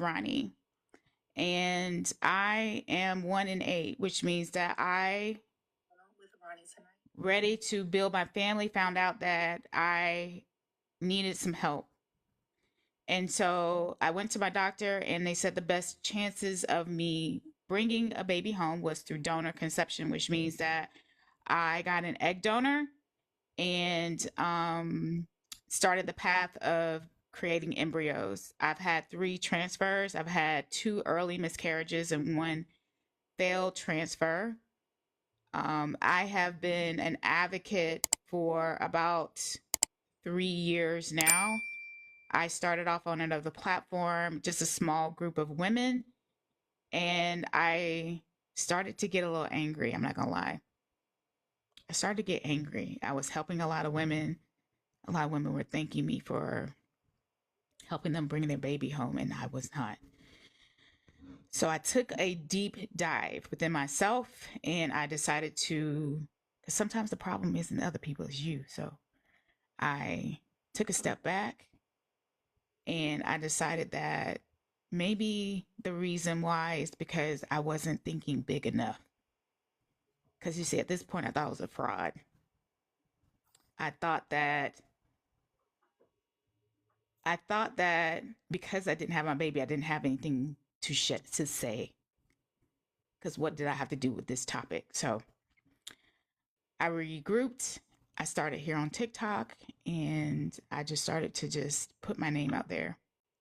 Ronnie, and I am 1 in 8, which means that I ready to build my family. Found out that I needed some help. And so I went to my doctor, and they said the best chances of me bringing a baby home was through donor conception, which means that I got an egg donor and started the path of creating embryos. I've had 3 transfers. I've had 2 early miscarriages and 1 failed transfer. I have been an advocate for about 3 years now. I started off on another platform, just a small group of women, and I started to get a little angry. I'm not gonna lie. I started to get angry. I was helping a lot of women. A lot of women were thanking me for helping them bring their baby home, and I was not. So I took a deep dive within myself, and I decided to, because sometimes the problem isn't other people, it's you. So I took a step back, and I decided that maybe the reason why is because I wasn't thinking big enough. Because you see, at this point, I thought I was a fraud. I thought that I thought that because I didn't have my baby, I didn't have anything to say. Because what did I have to do with this topic? So I regrouped. I started here on TikTok, and I just started to just put my name out there.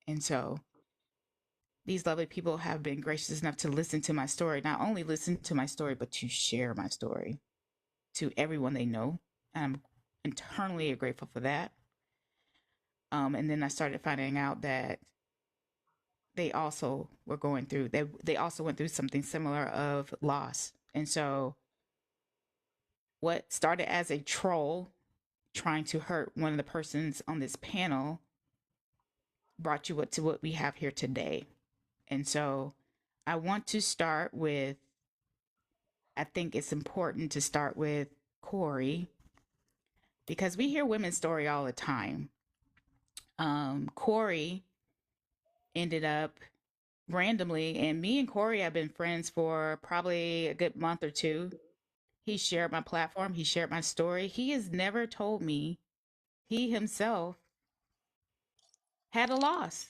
And so these lovely people have been gracious enough to listen to my story. Not only listen to my story, but to share my story to everyone they know. And I'm eternally grateful for that. And then I started finding out that they also were going through they also went through something similar of loss. And so what started as a troll trying to hurt one of the persons on this panel brought you up to what we have here today. And so I want to start with, I think it's important to start with Kori, because we hear women's story all the time. Kori ended up randomly, and me and Kori have been friends for probably a good month or two. He shared my platform, he shared my story. He has never told me he himself had a loss.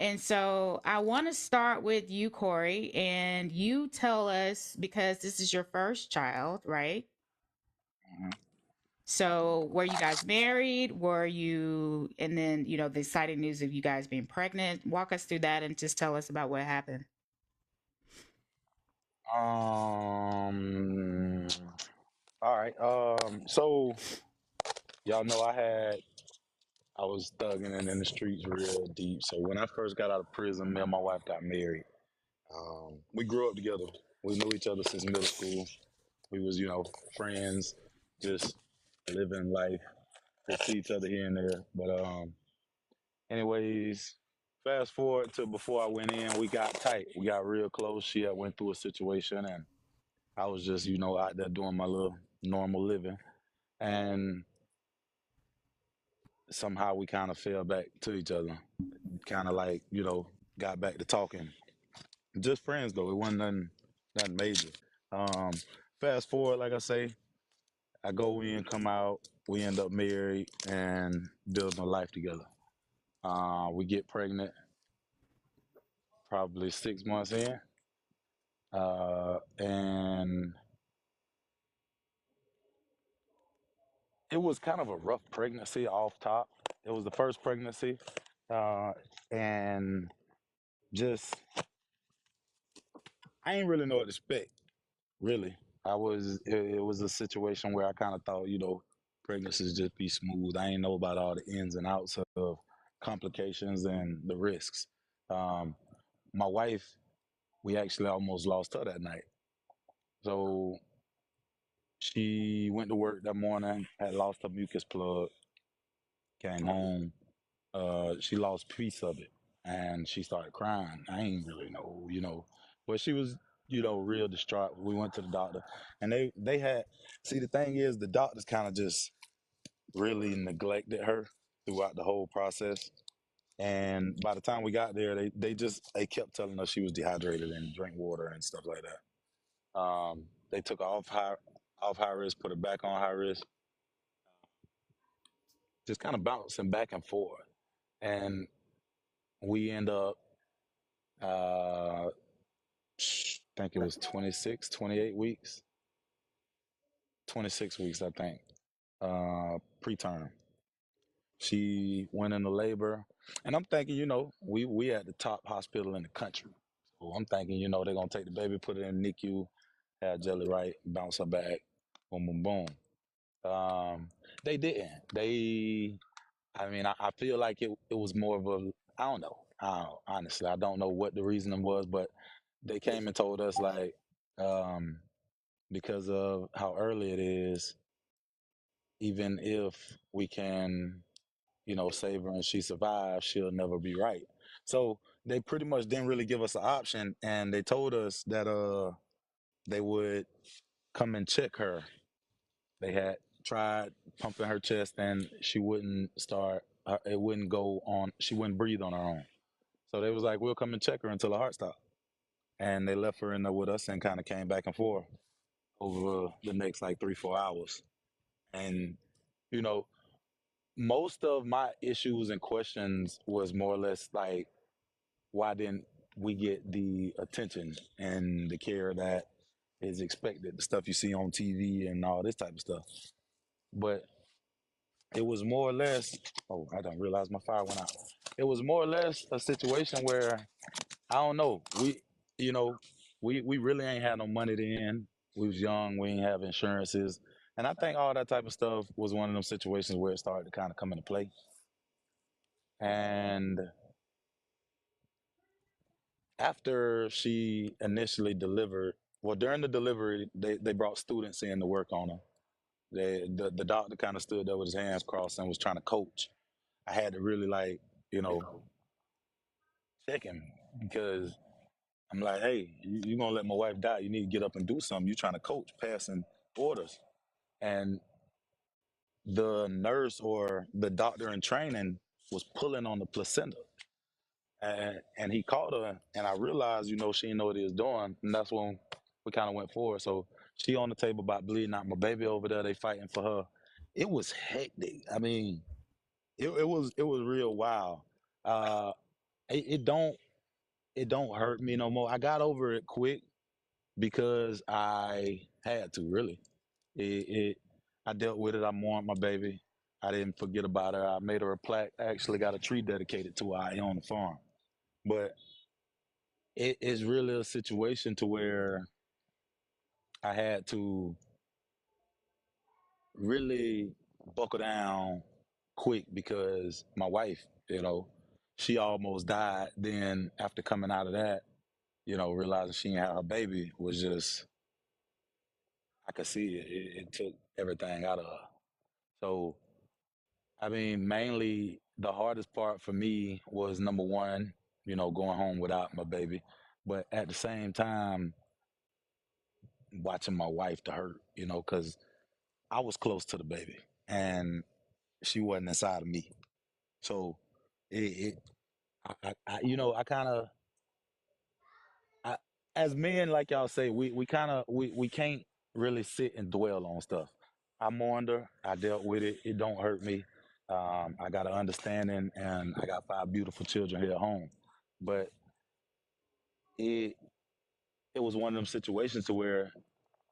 And so I want to start with you, Kori, and you tell us, because this is your first child, right? Mhm. So were you guys married? Were you, and then, the exciting news of you guys being pregnant? Walk us through that and just tell us about what happened. Um. All right. So y'all know I was thugging and in the streets real deep. So when I first got out of prison, me and my wife got married. We grew up together. We knew each other since middle school. We was, friends, just living life. We see each other here and there. But anyways, fast forward to before I went in, we got tight. We got real close. She had went through a situation, and I was just, out there doing my little normal living. And somehow we kind of fell back to each other. Kind of like, got back to talking. Just friends though. It wasn't nothing major. Um, Fast forward, like I say, I go in, come out, we end up married and building a life together. We get pregnant probably 6 months in. And it was kind of a rough pregnancy off top. It was the first pregnancy. Uh, and just, I ain't really know what to expect, really. It was a situation where I kind of thought, pregnancies just be smooth. I ain't know about all the ins and outs of complications and the risks. Um, my wife, we actually almost lost her that night. So she went to work that morning, had lost her mucus plug, came home. She lost a piece of it, and she started crying. I ain't really know, but she was, real distraught. We went to the doctor, and they had. See, the thing is, the doctors kind of just really neglected her throughout the whole process. And by the time we got there, they kept telling us she was dehydrated and drink water and stuff like that. They took her off high risk, put her back on high risk, just kind of bouncing back and forth. And we end up, I think it was 26, 28 weeks, 26 weeks, I think, preterm. She went into labor, and I'm thinking, we at the top hospital in the country. So I'm thinking, they're gonna take the baby, put it in NICU, have jelly right, bounce her back, boom, boom, boom. They didn't. I mean, I feel like it was more of a, I don't know. Honestly, I don't know what the reasoning was, but they came and told us like, um, because of how early it is, even if we can, save her and she survives, she'll never be right. So they pretty much didn't really give us an option, and they told us that they would come and check her. They had tried pumping her chest, and she wouldn't start. It wouldn't go on. She wouldn't breathe on her own. So they was like, "We'll come and check her until her heart stopped." And they left her in there with us and kind of came back and forth over the next like 3, 4 hours. And you know, most of my issues and questions was more or less like, why didn't we get the attention and the care that is expected? The stuff you see on TV and all this type of stuff. But it was more or less. Oh, I didn't realize my fire went out. It was more or less a situation where I don't know. You know, we really ain't had no money then. We was young. We ain't have insurances, and I think all that type of stuff was one of them situations where it started to kind of come into play. And after she initially delivered, well, during the delivery, they brought students in to work on her. The doctor kind of stood there with his hands crossed and was trying to coach. I had to really like, you know, check him because I'm like, hey, you gonna let my wife die? You need to get up and do something. You trying to coach, passing orders, and the nurse or the doctor in training was pulling on the placenta, and he called her, and I realized, she didn't know what he was doing, and that's when we kind of went forward. So she on the table about bleeding out my baby over there. They fighting for her. It was hectic. I mean, it was real wild. Uh, it don't hurt me no more. I got over it quick because I had to really. It I dealt with it. I mourned my baby. I didn't forget about her. I made her a plaque. I actually got a tree dedicated to her. I own the farm. But it is really a situation to where I had to really buckle down quick because my wife, she almost died. Then after coming out of that, realizing she didn't have her baby was just, I could see it. It took everything out of her. So, I mean, mainly the hardest part for me was number one, going home without my baby. But at the same time, watching my wife to hurt, because I was close to the baby and she wasn't inside of me. So it I kind of, I, as men, like y'all say, we kind of we can't really sit and dwell on stuff. I mourned her. I dealt with it. It don't hurt me. I got an understanding, and I got 5 beautiful children here at home. But it it was one of them situations to where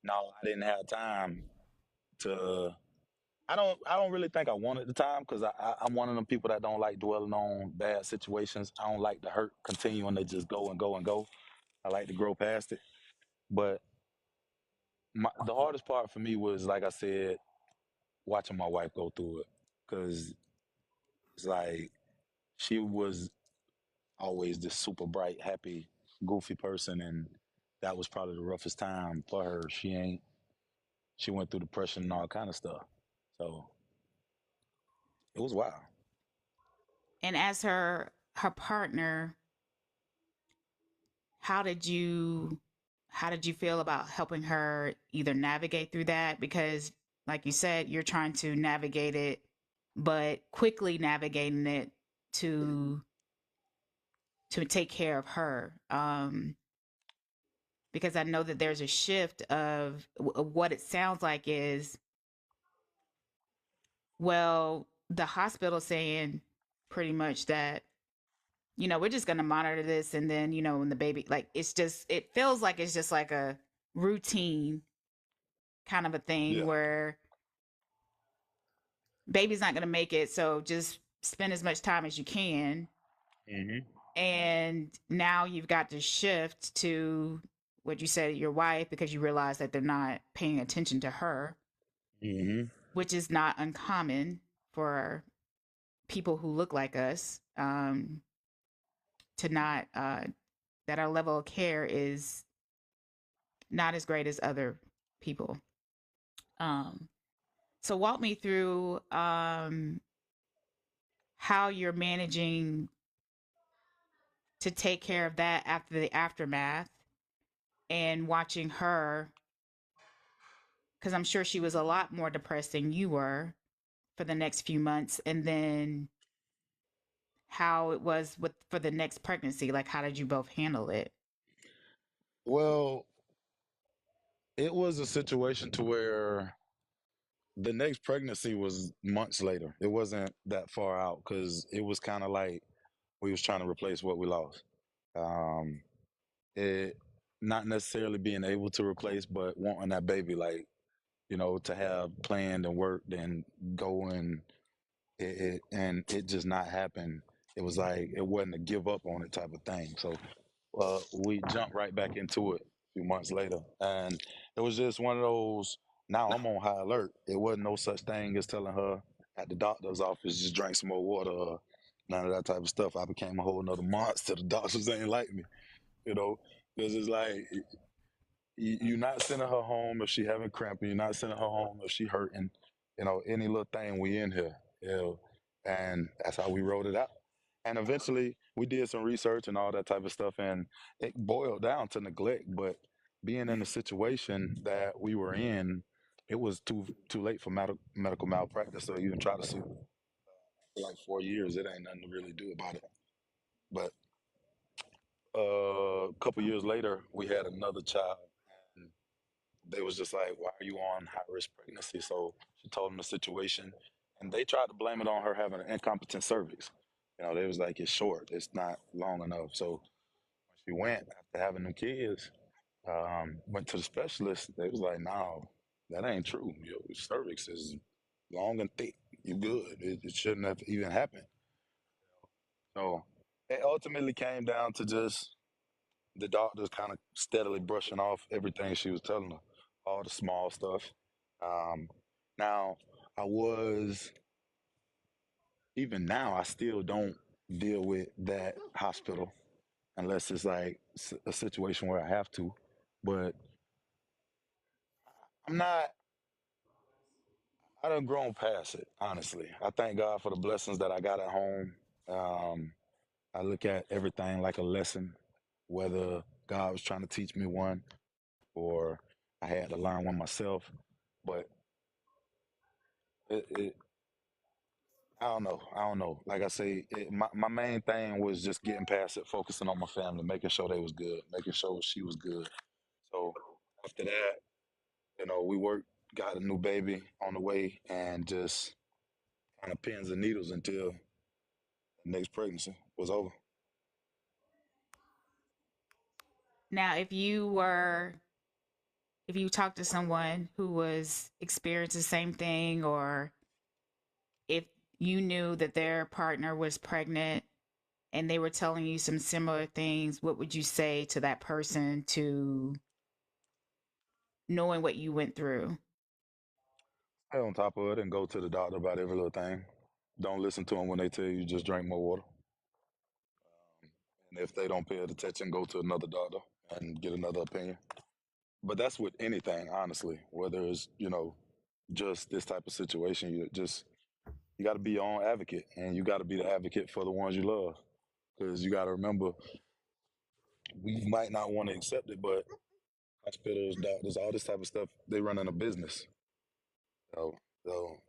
no, I didn't have time to. I don't really think I wanted the time because I'm one of them people that don't like dwelling on bad situations. I don't like the hurt continuing to just go and go and go. I like to grow past it. But the hardest part for me was, like I said, watching my wife go through it because it's like she was always this super bright, happy, goofy person, and that was probably the roughest time for her. She went through depression and all kind of stuff. So it was wild. And as her partner, how did you how did you feel about helping her either navigate through that? Because like you said, you're trying to navigate it, but quickly navigating it to to take care of her. Because I know that there's a shift of what it sounds like is, well, the hospital saying pretty much that, we're just going to monitor this. And then, when the baby, like, it feels like it's just like a routine kind of a thing Yeah. where baby's not going to make it. So just spend as much time as you can. Hmm. And now you've got to shift to what you said, your wife, because you realize that they're not paying attention to her, Hmm. which is not uncommon for people who look like us, to not, that our level of care is not as great as other people. Um, so walk me through how you're managing to take care of that after the aftermath and watching her, because I'm sure she was a lot more depressed than you were for the next few months, and then how it was with for the next pregnancy. Like, how did you both handle it? Well, it was a situation to where the next pregnancy was months later. It wasn't that far out because it was kind of like we was trying to replace what we lost. Um, it not necessarily being able to replace, but wanting that baby, like to have planned and worked and go and it just not happen. It was like it wasn't a give up on it type of thing. So we jumped right back into it a few months later, and it was just one of those. Now I'm on high alert. It wasn't no such thing as telling her at the doctor's office just drink some more water. Or none of that type of stuff. I became a whole nother monster. The doctors ain't like me, you know, because it's like you're not sending her home if she having cramping. You're not sending her home if she hurting. Any little thing we in here. And that's how we wrote it out. And eventually we did some research and all that type of stuff, and it boiled down to neglect. But being in the situation that we were in, it was too late for medical malpractice. So even try to sue for like 4 years, it ain't nothing to really do about it. But a couple years later, we had another child, and they was just like, "Why are you on high risk pregnancy?" So she told them the situation, and they tried to blame it on her having an incompetent cervix. They was like, "It's short, it's not long enough." So when she went after having them kids, went to the specialist. They was like, "No, that ain't true. Your cervix is long and thick. You good. It shouldn't have even happened." So it ultimately came down to just the doctors kind of steadily brushing off everything she was telling her, all the small stuff. Um, now, I was, even now, I still don't deal with that hospital unless it's like a situation where I have to. But I'm not, I done grown past it, honestly. I thank God for the blessings that I got at home. Um, I look at everything like a lesson, whether God was trying to teach me one or I had to learn one myself. But it I don't know. I don't know. Like I say, my main thing was just getting past it, focusing on my family, making sure they was good, making sure she was good. So after that, we worked, got a new baby on the way, and just kind of pins and needles until the next pregnancy was over. Now, if you talk to someone who was experiencing the same thing, or if you knew that their partner was pregnant and they were telling you some similar things, what would you say to that person, to knowing what you went through? Stay on top of it and go to the doctor about every little thing. Don't listen to them when they tell you just drink more water. And if they don't pay attention, go to another doctor and get another opinion. But that's with anything, honestly. Whether it's just this type of situation, you got to be your own advocate, and you got to be the advocate for the ones you love. Because you got to remember, we might not want to accept it, but hospitals, doctors, all this type of stuff, they run in a business. So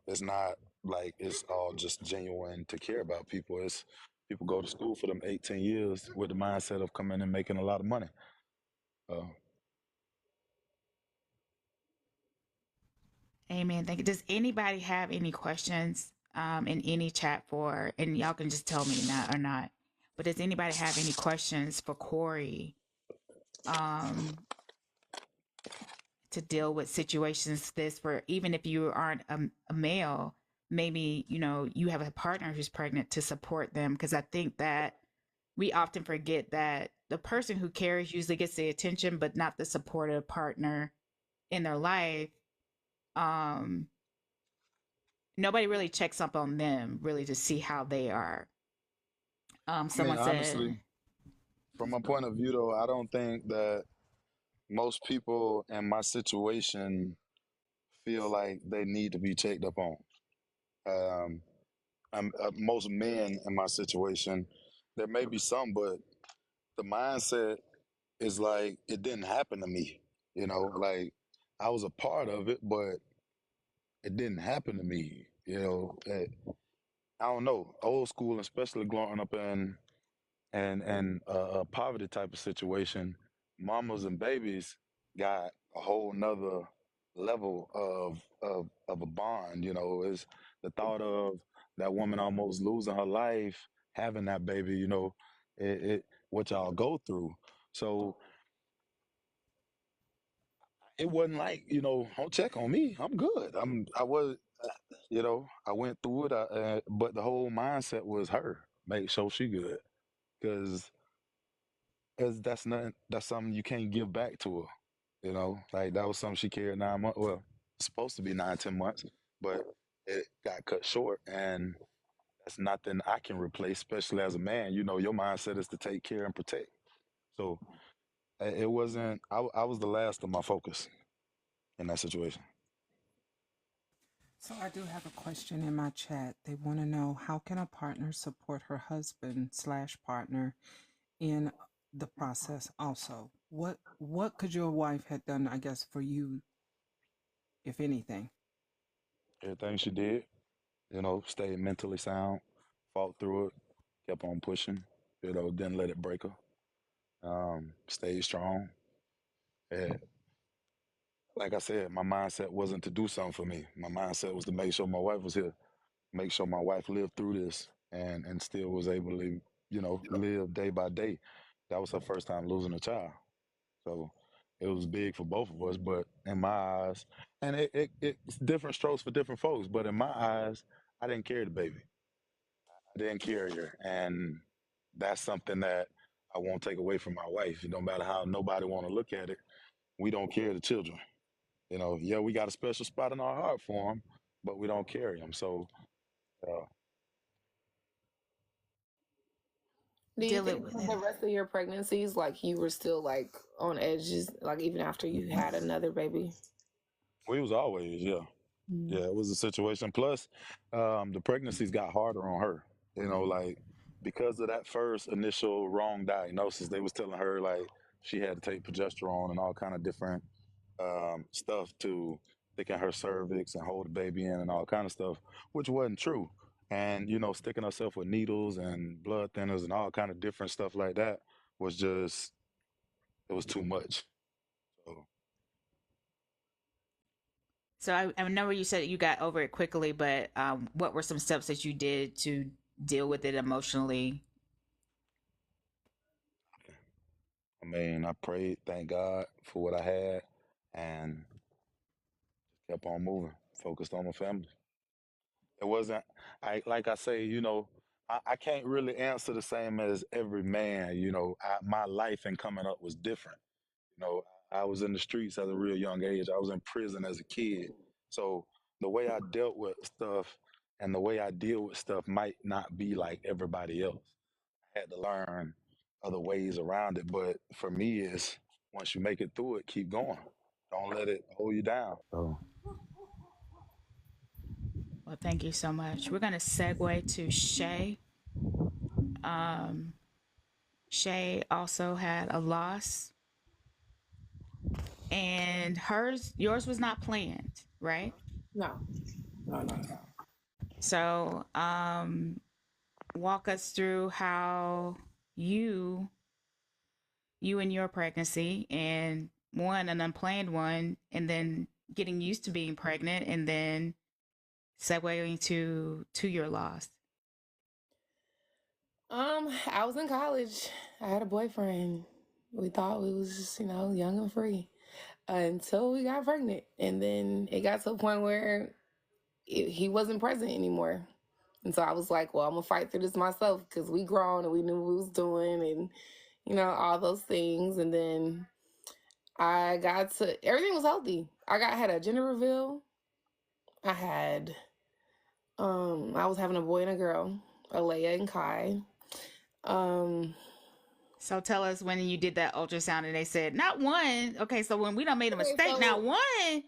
it's not like it's all just genuine to care about people. It's People go to school for them 18 years with the mindset of coming and making a lot of money. Uh, Amen. Thank you. Does anybody have any questions in any chat for, and y'all can just tell me not or not, but does anybody have any questions for Kori um, to deal with situations this where even if you aren't a male, maybe, you know, you have a partner who's pregnant to support them? Because I think that we often forget that the person who carries usually gets the attention, but not the supportive partner in their life. Um, Nobody really checks up on them really to see how they are. I mean, Someone honestly, said, from my point of view, though, I don't think that most people in my situation feel like they need to be checked up on. Um, most men in my situation, there may be some, but the mindset is like it didn't happen to me. You know, like I was a part of it, but it didn't happen to me. I don't know, old school, especially growing up in and a poverty type of situation, mamas and babies got a whole nother level of a bond. You know, is the thought of that woman almost losing her life, having that baby. You know, it what y'all go through. So it wasn't like, don't check on me. I'm good. I was, I went through it. But the whole mindset was her, make sure she good, because that's nothing. That's something you can't give back to her. Like that was something she carried 9 months. Well, supposed to be 9, 10 months, but it got cut short, and that's nothing I can replace. Especially as a man, your mindset is to take care and protect. So it wasn't. I was the last of my focus in that situation. So I do have a question in my chat. They want to know, how can a partner support her husband slash partner in the process also? What could your wife have done, I guess, for you, if anything? Everything she did, stayed mentally sound, fought through it, kept on pushing, didn't let it break her. Stayed strong. And like I said, my mindset wasn't to do something for me. My mindset was to make sure my wife was here, make sure my wife lived through this and still was able to, live day by day. That was her first time losing a child. So it was big for both of us. But in my eyes, and it's different strokes for different folks, but in my eyes, I didn't carry the baby. I didn't carry her. And that's something that I won't take away from my wife. No matter how nobody want to look at it, we don't carry the children. Yeah, we got a special spot in our heart for them, but we don't carry them. So uh, Do you dealing think with for it. the rest of your pregnancies, like you were still like on edges, like even after you had another baby? we was always, yeah. Mm. Yeah, it was a situation. Plus, the pregnancies got harder on her. Like because of that first initial wrong diagnosis, they was telling her like she had to take progesterone and all kind of different stuff to thicken her cervix and hold the baby in and all kind of stuff, which wasn't true. And sticking herself with needles and blood thinners and all kind of different stuff like that was just it was too much. So So I know you said you got over it quickly, but what were some steps that you did to deal with it emotionally? I mean, I prayed, thank God for what I had, and kept on moving, focused on my family. It wasn't, I like I say, I can't really answer the same as every man. My life and coming up was different. I was in the streets at a real young age. I was in prison as a kid. So the way I dealt with stuff and the way I deal with stuff might not be like everybody else. I had to learn other ways around it. But for me, is once you make it through it, keep going. Don't let it hold you down. So Well, thank you so much. We're going to segue to Shay. Um, Shay also had a loss, and yours was not planned, right? No, no, no. So, walk us through how you and your pregnancy, and one, an unplanned one, and then getting used to being pregnant, and then segueing to your loss. I was in college. I had a boyfriend. We thought we was just, young and free until we got pregnant. And then it got to a point where he wasn't present anymore. And so I was like, well, I'm going to fight through this myself because we grown and we knew what we was doing and, all those things. And then I got to, everything was healthy. Had a gender reveal. I was having a boy and a girl, Alea and Kai. So tell us when you did that ultrasound and they said not one. Okay, so when we done made a mistake, so not one,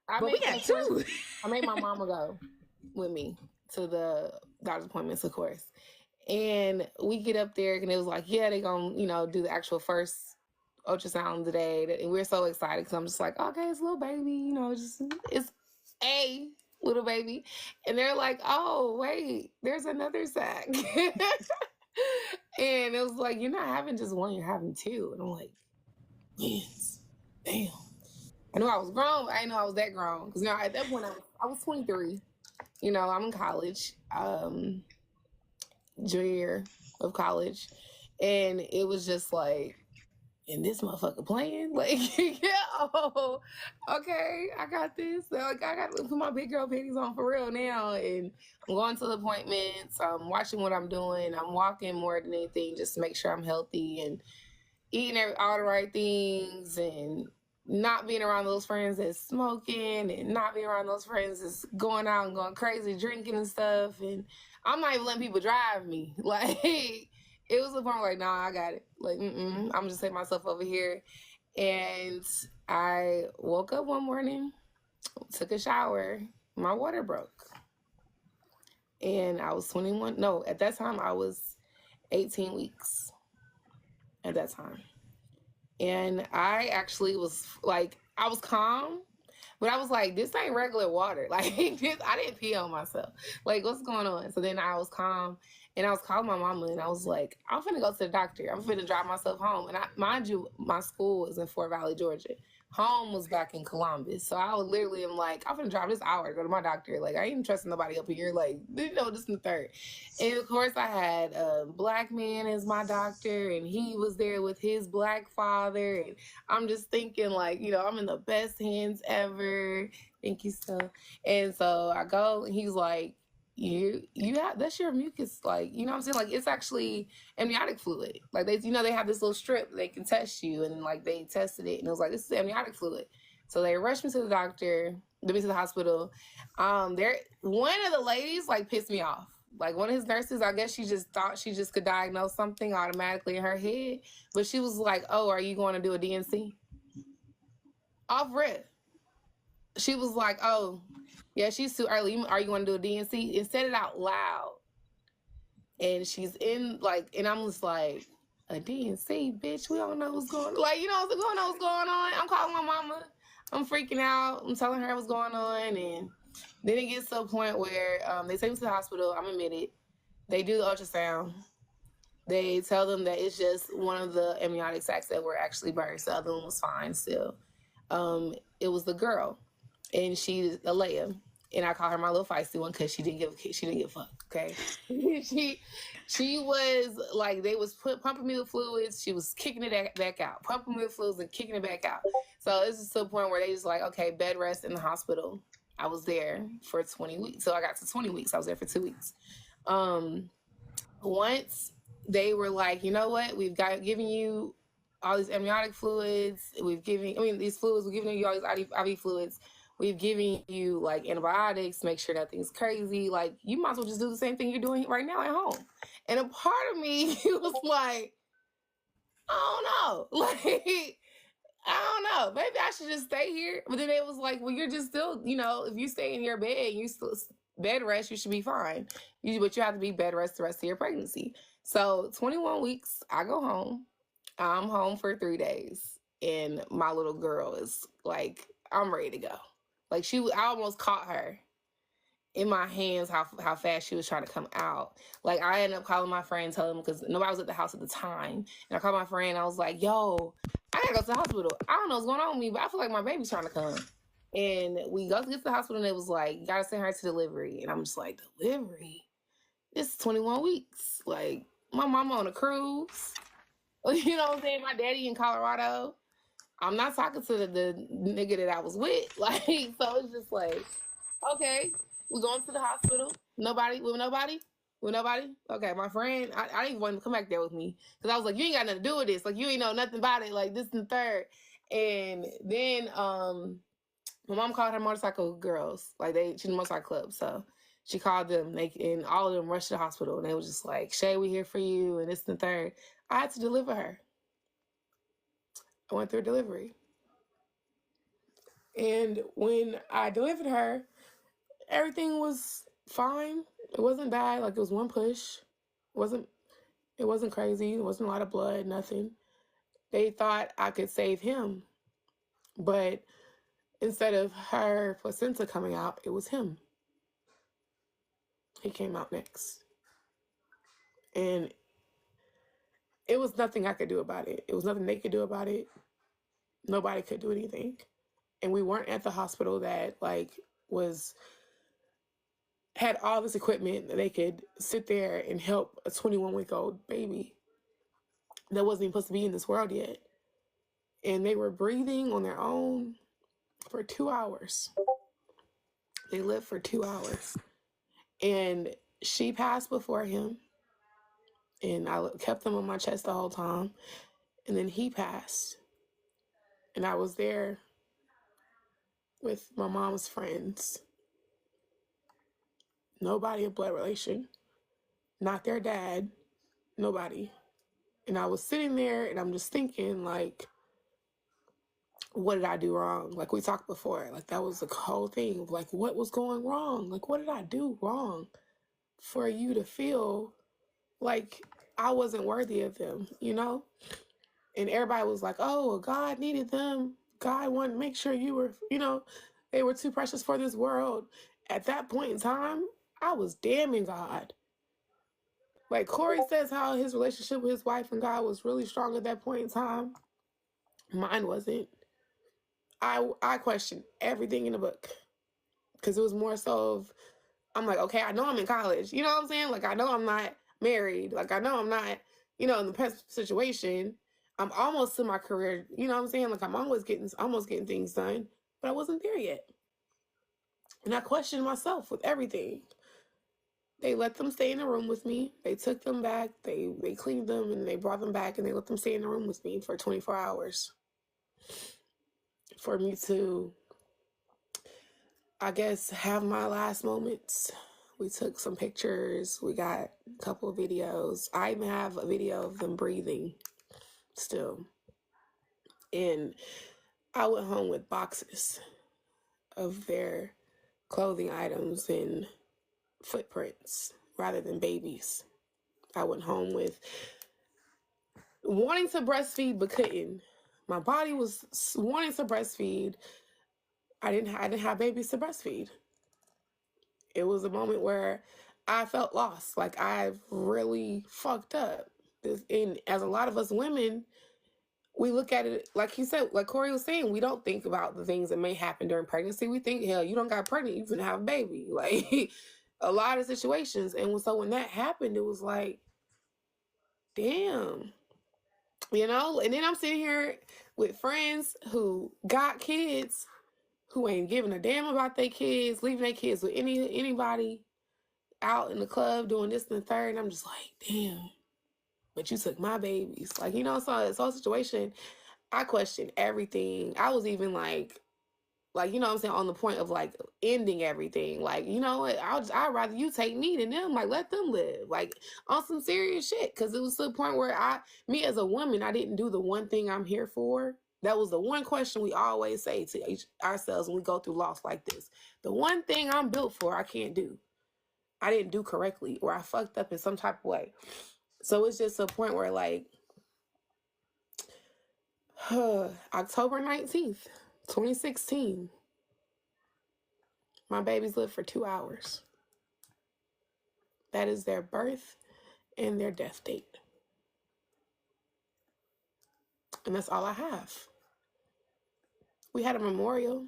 but we got two. I made my mama go with me to the doctor's appointments, of course. And we get up there and it was like, yeah, they gonna, do the actual first ultrasound today. And we're so excited because I'm just like, okay, it's a little baby, it's a little baby. And they're like, oh, wait, there's another sac. And it was like, you're not having just one, you're having two. And I'm like, yes, damn. I knew I was grown, but I didn't know I was that grown. Because, at that point, I was 23. I'm in college, junior year of college. And it was just like, and this motherfucker playing? Like, yeah, oh, okay, I got this. So, like, I got to put my big girl panties on for real now. And I'm going to the appointments. I'm watching what I'm doing. I'm walking more than anything just to make sure I'm healthy and eating all the right things and not being around those friends that's smoking and not being around those friends that's going out and going crazy, drinking and stuff. And I'm not even letting people drive me. Like, it was the point where, like, nah, I got it. Like, I'm just taking myself over here. And I woke up one morning, took a shower, my water broke. And I was 21. No, at that time, I was 18 weeks at that time. And I actually was like, I was calm, but I was like, this ain't regular water. Like, I didn't pee on myself. Like, what's going on? So then I was calm, and I was calling my mama, and I was like, I'm finna go to the doctor. I'm finna drive myself home. And mind you, my school is in Fort Valley, Georgia. Home was back in Columbus. So I would literally am like, I'm finna drive this hour to go to my doctor. Like, I ain't trusting nobody up here. Like, this and the third. And of course, I had a black man as my doctor, and he was there with his black father. And I'm just thinking, like, I'm in the best hands ever. Thank you, so. And so I go, and he's like, you have, that's your mucus, like, what I'm saying? Like, it's actually amniotic fluid. Like, they have this little strip they can test you, and like they tested it, and it was like, this is amniotic fluid. So they rushed me to the doctor, to the hospital. One of the ladies like pissed me off. Like, one of his nurses, I guess she just thought she just could diagnose something automatically in her head, but she was like, oh, are you going to do a DNC? Off rip. She was like, oh, yeah, she's too early. Are you going to do a DNC? And said it out loud. And she's in, like, and I'm just like, a DNC, bitch? We don't know what's going on. Like, we don't know what's going on. I'm calling my mama. I'm freaking out. I'm telling her what's going on. And then it gets to a point where they take me to the hospital. I'm admitted. They do the ultrasound. They tell them that it's just one of the amniotic sacs that were actually burst. The other one was fine still. It was the girl. And she's Alea. And I call her my little feisty one because she didn't give a fuck. Okay, she was like, they was pumping me with fluids. She was kicking it back out, pumping me with fluids and kicking it back out. So this is to the point where they just like, okay, bed rest in the hospital. I was there for 20 weeks. So I got to 20 weeks. I was there for 2 weeks. Once they were like, you know what, we've given you all these amniotic fluids. These fluids. We're giving you all these IV fluids. We've given you like antibiotics, make sure nothing's crazy. Like, you might as well just do the same thing you're doing right now at home. And a part of me was like, I don't know. Like, I don't know. Maybe I should just stay here. But then it was like, well, you're just still, if you stay in your bed, you still bed rest, you should be fine. But you have to be bed rest the rest of your pregnancy. So 21 weeks, I go home. I'm home for 3 days. And my little girl is like, I'm ready to go. Like, I almost caught her. in my hands how fast she was trying to come out. Like, I ended up calling my friend, telling him, because nobody was at the house at the time. And I called my friend. I was like, yo, I gotta go to the hospital. I don't know what's going on with me, but I feel like my baby's trying to come. And we go to get to the hospital, and it was like, you gotta send her to delivery. And I'm just like, delivery? It's 21 weeks. Like, my mama on a cruise. You know what I'm saying? My daddy in Colorado. I'm not talking to the nigga that I was with. Like, so it's just like, okay, we're going to the hospital. Nobody? Okay, my friend, I didn't even want him to come back there with me. Because I was like, you ain't got nothing to do with this. Like, you ain't know nothing about it. Like, this and the third. And then my mom called her motorcycle girls. Like, she's in a motorcycle club. So she called them. And all of them rushed to the hospital. And they was just like, Shay, we here for you. And this and the third. I had to deliver her. I went through delivery. And when I delivered her, everything was fine. It wasn't bad. Like, it was one push. It wasn't crazy. There wasn't a lot of blood, nothing. They thought I could save him. But instead of her placenta coming out, it was him. He came out next. And it was nothing I could do about it. It was nothing they could do about it. Nobody could do anything. And we weren't at the hospital that, like, had all this equipment that they could sit there and help a 21-week-old baby that wasn't even supposed to be in this world yet. And they were breathing on their own for 2 hours. They lived for 2 hours. And she passed before him. And I kept him on my chest the whole time. And then he passed. And I was there with my mom's friends. Nobody a blood relation. Not their dad. Nobody. And I was sitting there and I'm just thinking, like, what did I do wrong? Like, we talked before. Like, that was the whole thing. Like, what was going wrong? Like, what did I do wrong for you to feel like I wasn't worthy of them, you know? And everybody was like, oh, God needed them. God wanted to make sure you were, you know, they were too precious for this world. At that point in time, I was damning God. Like, Kori says how his relationship with his wife and God was really strong at that point in time. Mine wasn't. I questioned everything in the book because it was more so of, I'm like, okay, I know I'm in college. You know what I'm saying? Like, I know I'm not married. Like, I know I'm not, you know, in the best situation. I'm almost to my career. You know what I'm saying? Like, I'm almost getting things done, but I wasn't there yet. And I questioned myself with everything. They let them stay in the room with me. They took them back. They cleaned them and they brought them back and they let them stay in the room with me for 24 hours. For me to, I guess, have my last moments. We took some pictures. We got a couple of videos. I even have a video of them breathing still. And I went home with boxes of their clothing items and footprints rather than babies. I went home with wanting to breastfeed but couldn't. My body was wanting to breastfeed. I didn't have babies to breastfeed. It was a moment where I felt lost. Like, I really fucked up. And as a lot of us women, we look at it, like he said, like Kori was saying, we don't think about the things that may happen during pregnancy. We think, hell, you don't got pregnant, you can have a baby. Like, a lot of situations. And so when that happened, it was like, damn. You know? And then I'm sitting here with friends who got kids, who ain't giving a damn about their kids, leaving their kids with anybody out in the club doing this and the third. And I'm just like, damn, but you took my babies. Like, you know, so it's all situation. I questioned everything. I was even like, you know what I'm saying, on the point of like ending everything. Like, you know what, I'd rather you take me than them. Like, let them live. Like, on some serious shit. Cause it was to the point where me as a woman, I didn't do the one thing I'm here for. That was the one question we always say to ourselves when we go through loss like this. The one thing I'm built for, I can't do. I didn't do correctly, or I fucked up in some type of way. So it's just a point where, like, October 19th, 2016, my babies lived for 2 hours. That is their birth and their death date. And that's all I have. We had a memorial.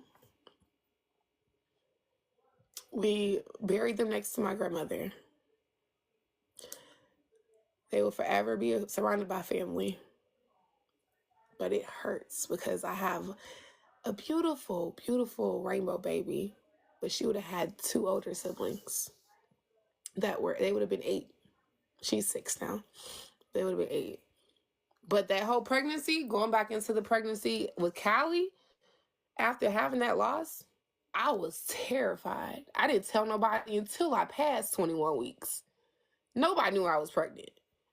We buried them next to my grandmother. They will forever be surrounded by family. But it hurts because I have a beautiful, beautiful rainbow baby. But she would have had 2 older siblings they would have been 8. She's 6 now. They would have been 8. But that whole pregnancy, going back into the pregnancy with Callie, after having that loss, I was terrified. I didn't tell nobody until I passed 21 weeks. Nobody knew I was pregnant.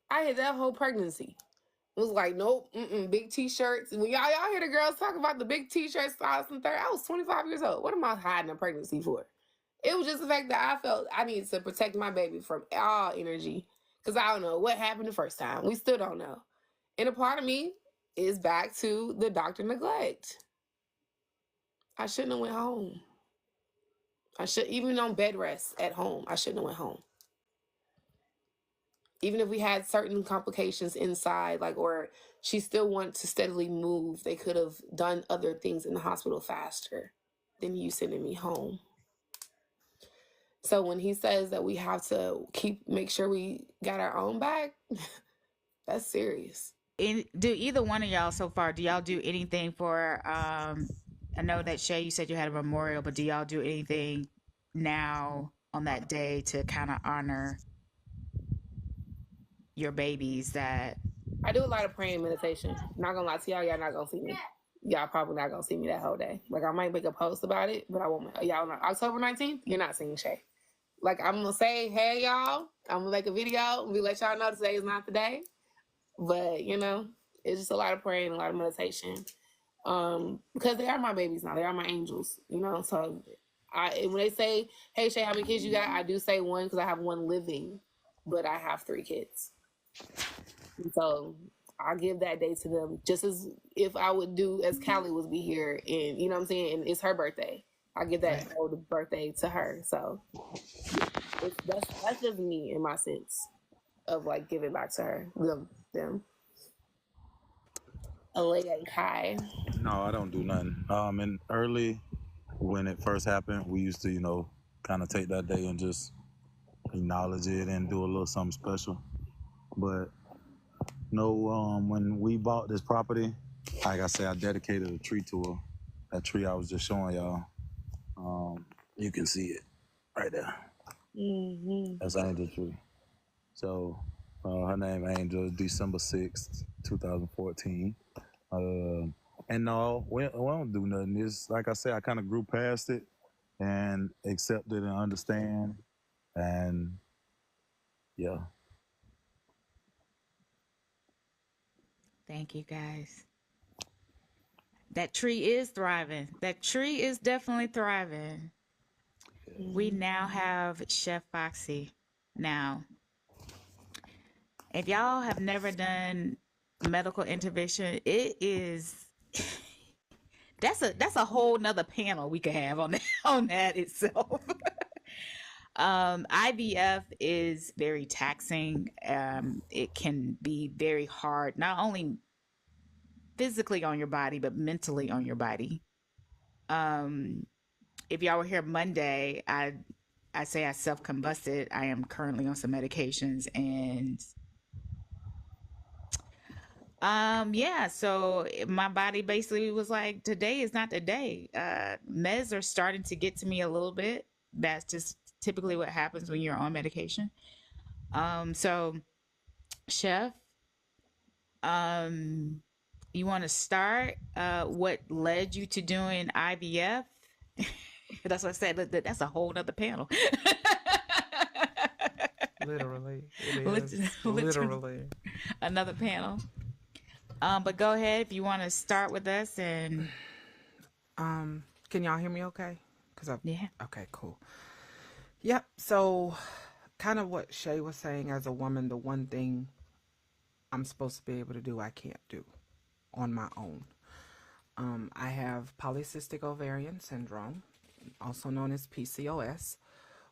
I had that whole pregnancy. It was like, nope, big t-shirts. When y'all hear the girls talk about the big t-shirts, I was 25 years old. What am I hiding a pregnancy for? It was just the fact that I felt I needed to protect my baby from all energy. Because I don't know what happened the first time. We still don't know. And a part of me is back to the doctor neglect. I shouldn't have went home. Even on bed rest at home, I shouldn't have went home. Even if we had certain complications inside, or she still wanted to steadily move, they could have done other things in the hospital faster than you sending me home. So when he says that we have to make sure we got our own back, that's serious. Do either one of y'all so far, do y'all do anything for, I know that Shay, you said you had a memorial, but do y'all do anything now on that day to kind of honor your babies that... I do a lot of praying and meditation. Not gonna lie to y'all not gonna see me. Y'all probably not gonna see me that whole day. I might make a post about it, but I won't. Y'all know, October 19th, you're not seeing Shay. I'm gonna say, hey y'all, I'm gonna make a video and we let y'all know today is not the day. But it's just a lot of praying, a lot of meditation. Because they are my babies now. They are my angels. So when they say, hey Shay, how many kids you got? I do say 1 because I have 1 living, but I have 3 kids. And so I give that day to them just as if I would do as Callie would be here, and you know what I'm saying, and it's her birthday. I give that older birthday to her. So that's just me in my sense of giving back to her, them. Alea and Kai. No, I don't do nothing. And early when it first happened, we used to, kind of take that day and just acknowledge it and do a little something special. But when we bought this property, like I said, I dedicated a tree to her. That tree I was just showing y'all. You can see it right there. Mm-hmm. That's Angel Tree. So her name Angel, December 6th, 2014. And no, we don't do nothing. It's like I said, I kind of grew past it and accepted and understand. And yeah. Thank you, guys. That tree is thriving. That tree is definitely thriving. We now have Chef Foxxy. Now, if y'all have never done medical intervention, it is that's a whole nother panel we could have on that itself. IVF is very taxing. It can be very hard, not only physically on your body, but mentally on your body. If y'all were here Monday, I say I self-combusted. I am currently on some medications, and so my body basically was like, today is not the day. Meds are starting to get to me a little bit. That's just typically what happens when you're on medication. So Chef, you want to start what led you to doing IVF? That's what I said. That's a whole nother panel. Literally. It is. Literally. Another panel. But go ahead if you want to start with us. And can y'all hear me okay? Yeah. Okay, cool. Yep. So kind of what Shay was saying, as a woman, the one thing I'm supposed to be able to do, I can't do on my own. I have polycystic ovarian syndrome, also known as PCOS,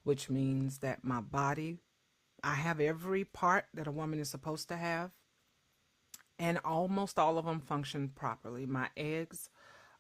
which means that my body I have every part that a woman is supposed to have, and almost all of them function properly. My eggs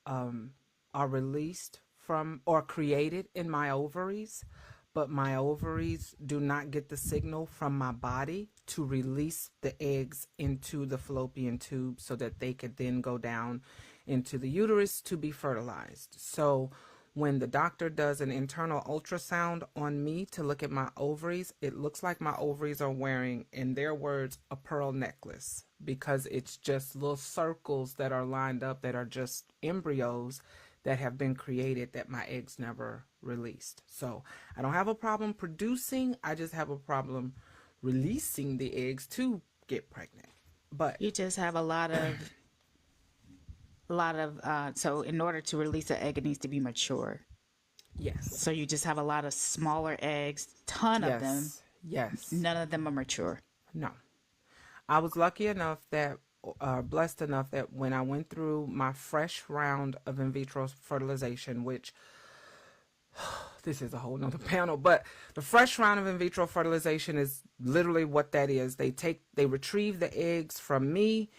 um, are released from or created in my ovaries, but my ovaries do not get the signal from my body to release the eggs into the fallopian tube so that they could then go down into the uterus to be fertilized. So when the doctor does an internal ultrasound on me to look at my ovaries, it looks like my ovaries are wearing, in their words, a pearl necklace, because it's just little circles that are lined up that are just embryos that have been created that my eggs never released. So I don't have a problem producing, I just have a problem releasing the eggs to get pregnant. But You just have so in order to release an egg, it needs to be mature. yes, So you just have a lot of smaller eggs, ton of them. yes, yes, None of them are mature. no. I was lucky enough that, blessed enough that when I went through my fresh round of in vitro fertilization, which this is a whole nother panel, but the fresh round of in vitro fertilization is literally what that is. They retrieve the eggs from me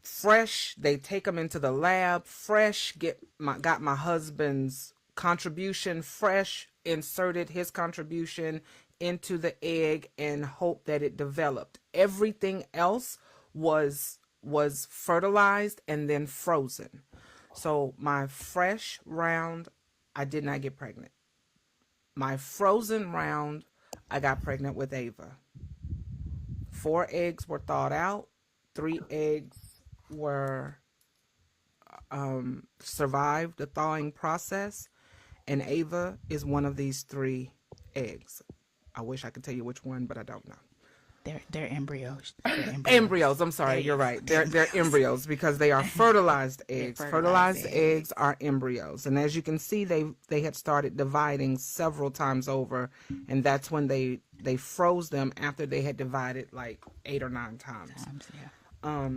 fresh. They take them into the lab fresh, got my husband's contribution fresh, inserted his contribution into the egg and hope that it developed. Everything else was fertilized and then frozen. So my fresh round, I did not get pregnant. My frozen round, I got pregnant with Ava. 4 eggs were thawed out. 3 eggs were survived the thawing process, and Ava is one of these 3 eggs. I wish I could tell you which one, but I don't know. They're embryos. They're embryos. Embryos. I'm sorry, you're right. They're embryos because they are fertilized eggs. Fertilized eggs are embryos, and as you can see, they had started dividing several times over, and that's when they froze them after they had divided like 8 or 9 times. Yeah.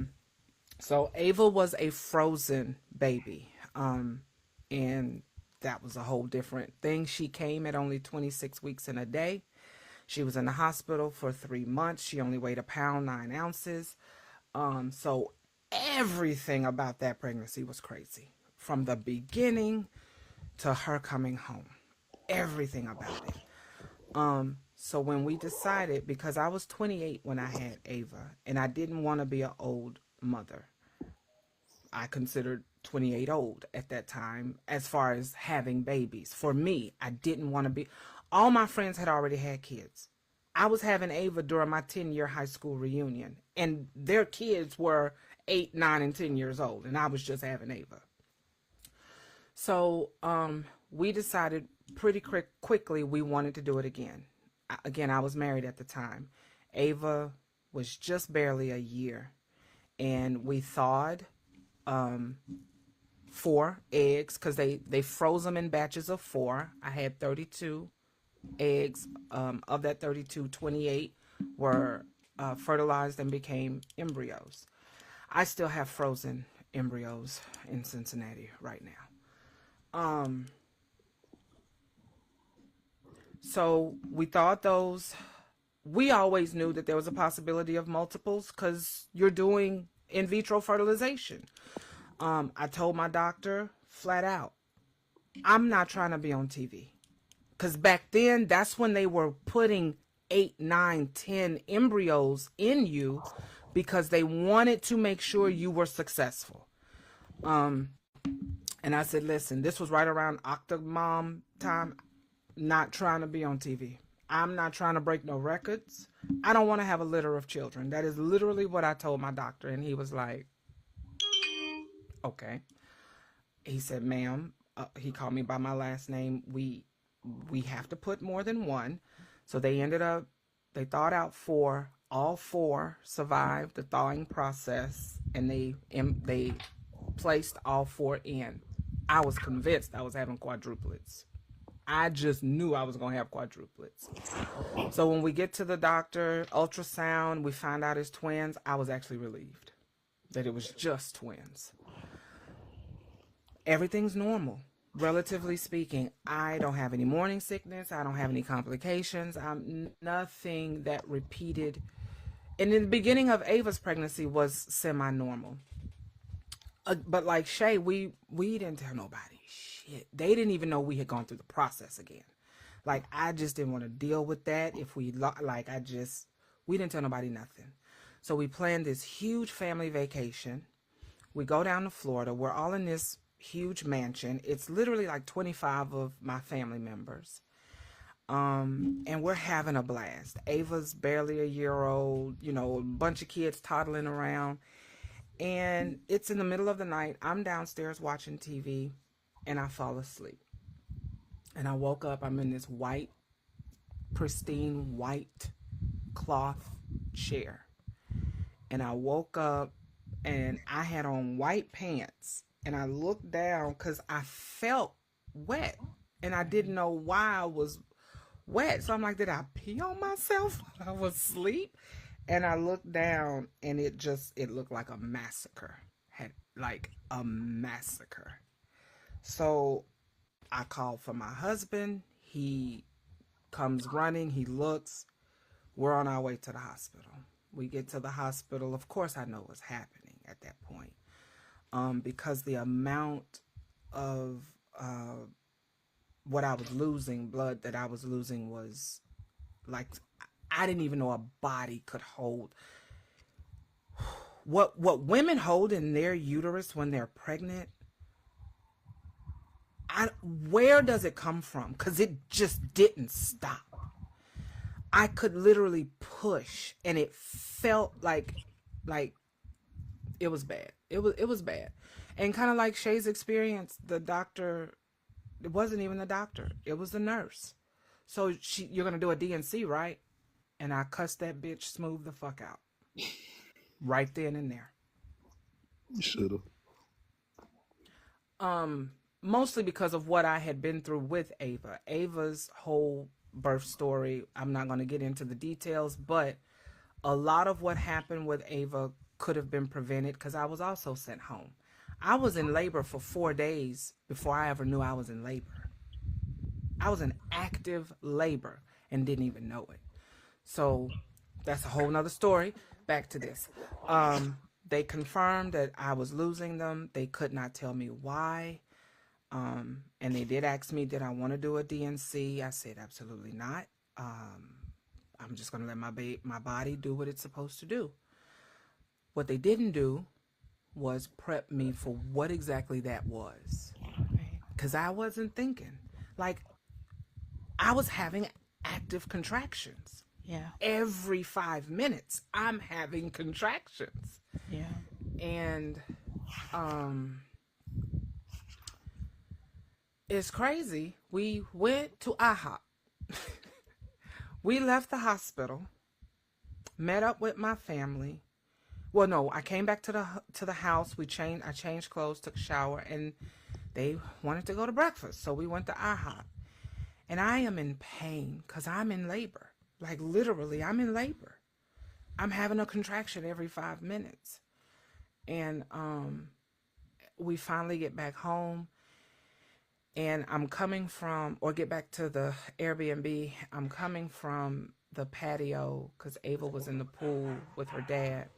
So Ava was a frozen baby, and that was a whole different thing. She came at only 26 weeks and a day. She was in the hospital for 3 months. She only weighed 1 pound 9 ounces. So everything about that pregnancy was crazy, from the beginning to her coming home. Everything about it. So when we decided, because I was 28 when I had Ava, and I didn't want to be an old mother. I considered 28 old at that time as far as having babies. For me, I didn't want to be. All my friends had already had kids. I was having Ava during my 10-year high school reunion, and their kids were 8, 9, and 10 years old, and I was just having Ava. So we decided pretty quickly we wanted to do it again. Again, I was married at the time. Ava was just barely a year, and we thawed 4 eggs because they froze them in batches of 4. I had 32 eggs. Of that 32, 28 were fertilized and became embryos. I still have frozen embryos in Cincinnati right now. So we thought those. We always knew that there was a possibility of multiples because you're doing in vitro fertilization. I told my doctor flat out, I'm not trying to be on TV. Because back then, that's when they were putting 8, 9, 10 embryos in you because they wanted to make sure you were successful. And I said, listen, this was right around Octomom time. Not trying to be on TV. I'm not trying to break no records. I don't want to have a litter of children. That is literally what I told my doctor. And he was like, okay. He said, ma'am, he called me by my last name. We have to put more than 1. So they thawed out 4. All 4 survived the thawing process, and they placed all 4 in. I was convinced I was having quadruplets. I just knew I was going to have quadruplets. So when we get to the doctor, ultrasound, we find out it's twins. I was actually relieved that it was just twins. Everything's normal. relatively speaking, I don't have any morning sickness. I don't have any complications. I'm nothing that repeated. And in the beginning of Ava's pregnancy was semi-normal. But like Shay, we didn't tell nobody shit. They didn't even know we had gone through the process again. Like, I just didn't want to deal with that. If we we didn't tell nobody nothing. So we planned this huge family vacation. We go down to Florida. We're all in this huge mansion. It's literally like 25 of my family members. And we're having a blast. Ava's barely a year old, you know, a bunch of kids toddling around. And it's in the middle of the night. I'm downstairs watching TV and I fall asleep. And I woke up. I'm in this white, pristine white cloth chair. And I woke up and I had on white pants. And I looked down because I felt wet. And I didn't know why I was wet. So I'm like, did I pee on myself while I was asleep? And I looked down and it looked like a massacre. Had like a massacre. So I called for my husband. He comes running. He looks. We're on our way to the hospital. We get to the hospital. Of course, I know what's happening at that point. Because the amount of what I was losing, blood that I was losing, was like, I didn't even know a body could hold what women hold in their uterus when they're pregnant. Where does it come from? Because it just didn't stop. I could literally push, and it felt like it was bad. It was bad, and kind of like Shay's experience, the doctor. It wasn't even the doctor. It was the nurse. So you're gonna do a DNC, right? And I cussed that bitch smooth the fuck out, right then and there. You should have. Mostly because of what I had been through with Ava. Ava's whole birth story, I'm not going to get into the details, but a lot of what happened with Ava could have been prevented because I was also sent home. I was in labor for 4 days before I ever knew I was in labor. I was in active labor and didn't even know it. So that's a whole nother story. Back to this. They confirmed that I was losing them. They could not tell me why. And they did ask me, did I want to do a DNC? I said, absolutely not. I'm just going to let my body do what it's supposed to do. What they didn't do was prep me for what exactly that was. Because I wasn't thinking. Like, I was having active contractions. Yeah. Every 5 minutes, I'm having contractions. Yeah. And, it's crazy. We went to IHOP. We left the hospital, met up with my family. Well, no, I came back to the house. I changed clothes, took a shower, and they wanted to go to breakfast. So we went to IHOP. And I am in pain because I'm in labor. Like, literally, I'm in labor. I'm having a contraction every 5 minutes. And we finally get back home. And I'm coming from, or get back to the Airbnb, I'm coming from the patio because Ava was in the pool with her dad.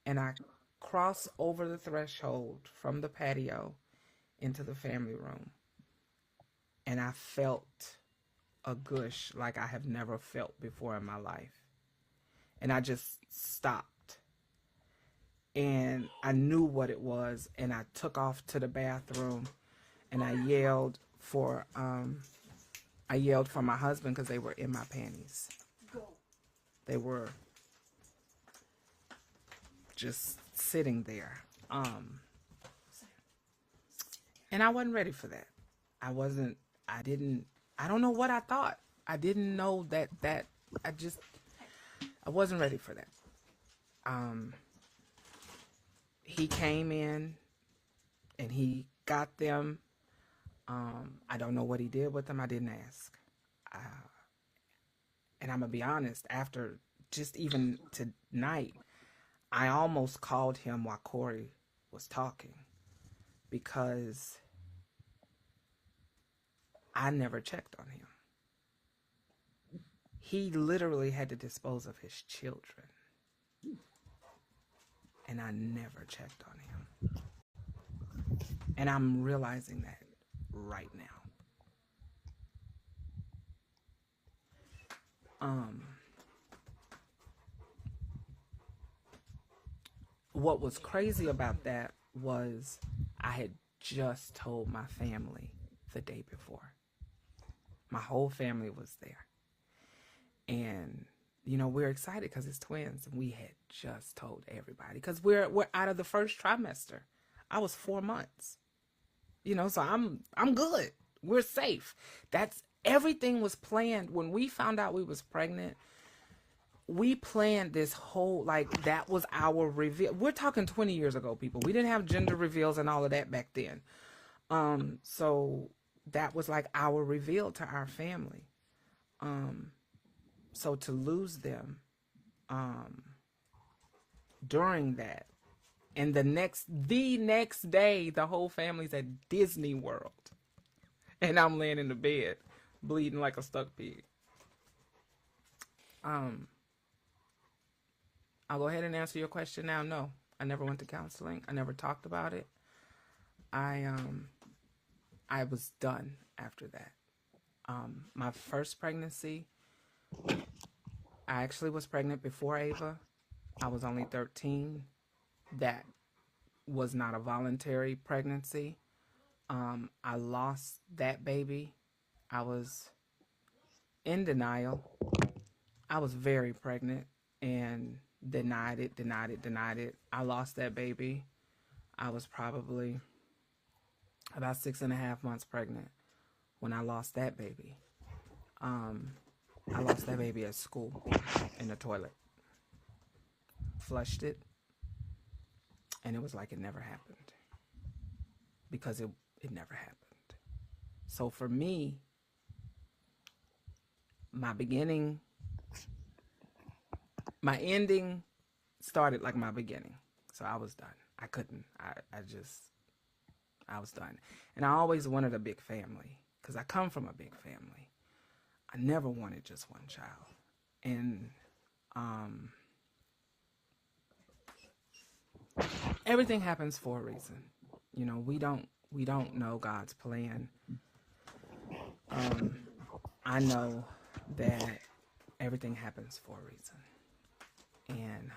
And I cross over the threshold from the patio into the family room. And I felt a gush like I have never felt before in my life. And I just stopped. And I knew what it was. And I took off to the bathroom. And I yelled for my husband because they were in my panties. They were just sitting there. And I wasn't ready for that. I don't know what I thought. I didn't know that I wasn't ready for that. He came in and he got them. I don't know what he did with them. I didn't ask. And I'm going to be honest, after just even tonight, I almost called him while Kori was talking because I never checked on him. He literally had to dispose of his children. And I never checked on him. And I'm realizing that right now. What was crazy about that was I had just told my family the day before. My whole family was there. And, you know, we're excited because it's twins. And we had just told everybody because we're out of the first trimester. I was 4 months. You know, so I'm good. We're safe. Everything was planned. When we found out we was pregnant, we planned this whole, like, that was our reveal. We're talking 20 years ago, people. We didn't have gender reveals and all of that back then. So that was like our reveal to our family. So to lose them during that, and the next day, the whole family's at Disney World. And I'm laying in the bed, bleeding like a stuck pig. I'll go ahead and answer your question now. No, I never went to counseling. I never talked about it. I was done after that. My first pregnancy, I actually was pregnant before Ava. I was only 13. That was not a voluntary pregnancy. I lost that baby. I was in denial. I was very pregnant and denied it. I lost that baby. I was probably about 6.5 months pregnant when I lost that baby. I lost that baby at school in the toilet. Flushed it. And it was like it never happened. Because it never happened. So for me, my ending started like my beginning. So I was done. I couldn't. I was done. And I always wanted a big family because I come from a big family. I never wanted just one child. And everything happens for a reason. You know, we don't know God's plan. I know that everything happens for a reason. And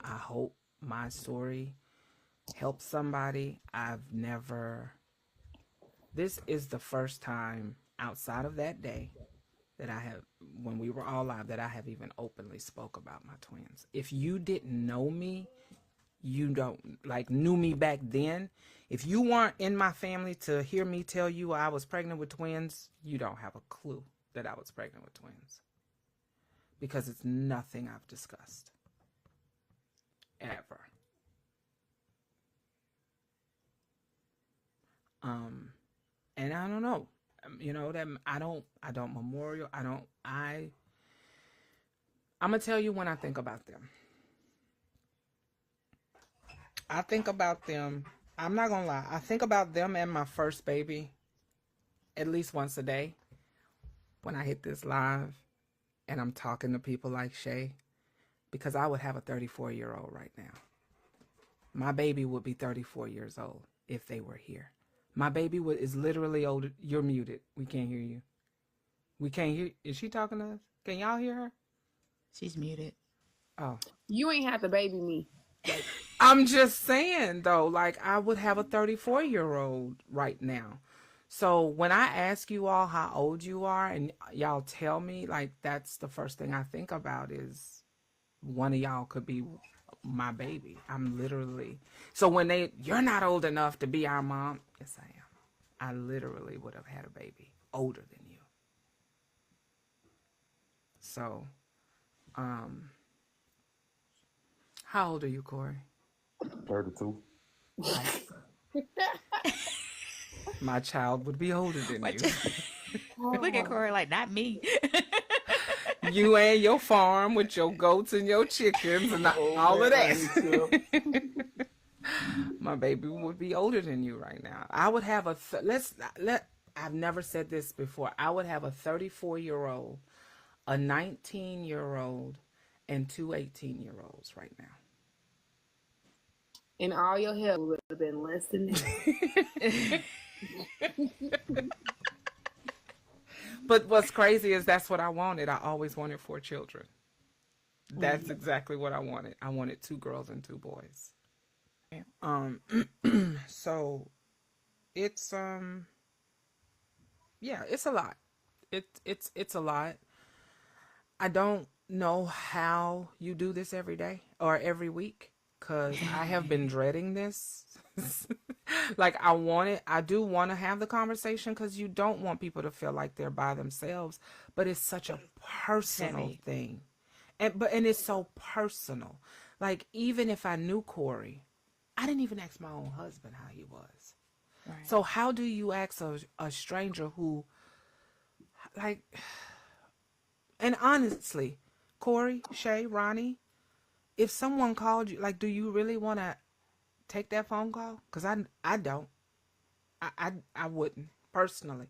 I hope my story helps somebody. This is the first time outside of that day that I have, when we were all alive, that I have even openly spoke about my twins. If you didn't know me, you don't knew me back then. If you weren't in my family to hear me tell you I was pregnant with twins, you don't have a clue that I was pregnant with twins. Because it's nothing I've discussed. Ever. And I don't know. You know, that I don't memorial. I'm going to tell you when I think about them. I think about them. I'm not going to lie. I think about them and my first baby at least once a day when I hit this live and I'm talking to people like Shai, because I would have a 34-year-old right now. My baby would be 34 years old if they were here. My baby is literally older. You're muted. We can't hear you. We can't hear. Is she talking to us? Can y'all hear her? She's muted. Oh. You ain't have to baby me. I'm just saying, though, like, I would have a 34-year-old right now. So when I ask you all how old you are and y'all tell me, like, that's the first thing I think about is one of y'all could be my baby. I'm literally. So when you're not old enough to be our mom. Yes, I am. I literally would have had a baby older than you. So, how old are you, Kori? 32. My child would be older than you. Look at Kori like, not me. You and your farm with your goats and your chickens and all of that. My baby would be older than you right now. I would have I've never said this before. I would have a 34-year-old, a 19-year-old, and two 18-year-olds right now. And all your hair would have been less than that. But what's crazy is that's what I wanted. I always wanted 4 children. That's exactly what I wanted. I wanted 2 girls and 2 boys. So it's yeah, it's a lot. It's a lot. I don't know how you do this every day or every week, because I have been dreading this. Like I do want to have the conversation, because you don't want people to feel like they're by themselves, but it's such a personal thing. And it's so personal. Like, even if I knew Kori, I didn't even ask my own husband how he was. Right. So how do you ask a stranger who, like, and honestly, Kori, Shai, Ronnie, if someone called you, like, do you really want to take that phone call? Because I don't. I wouldn't, personally.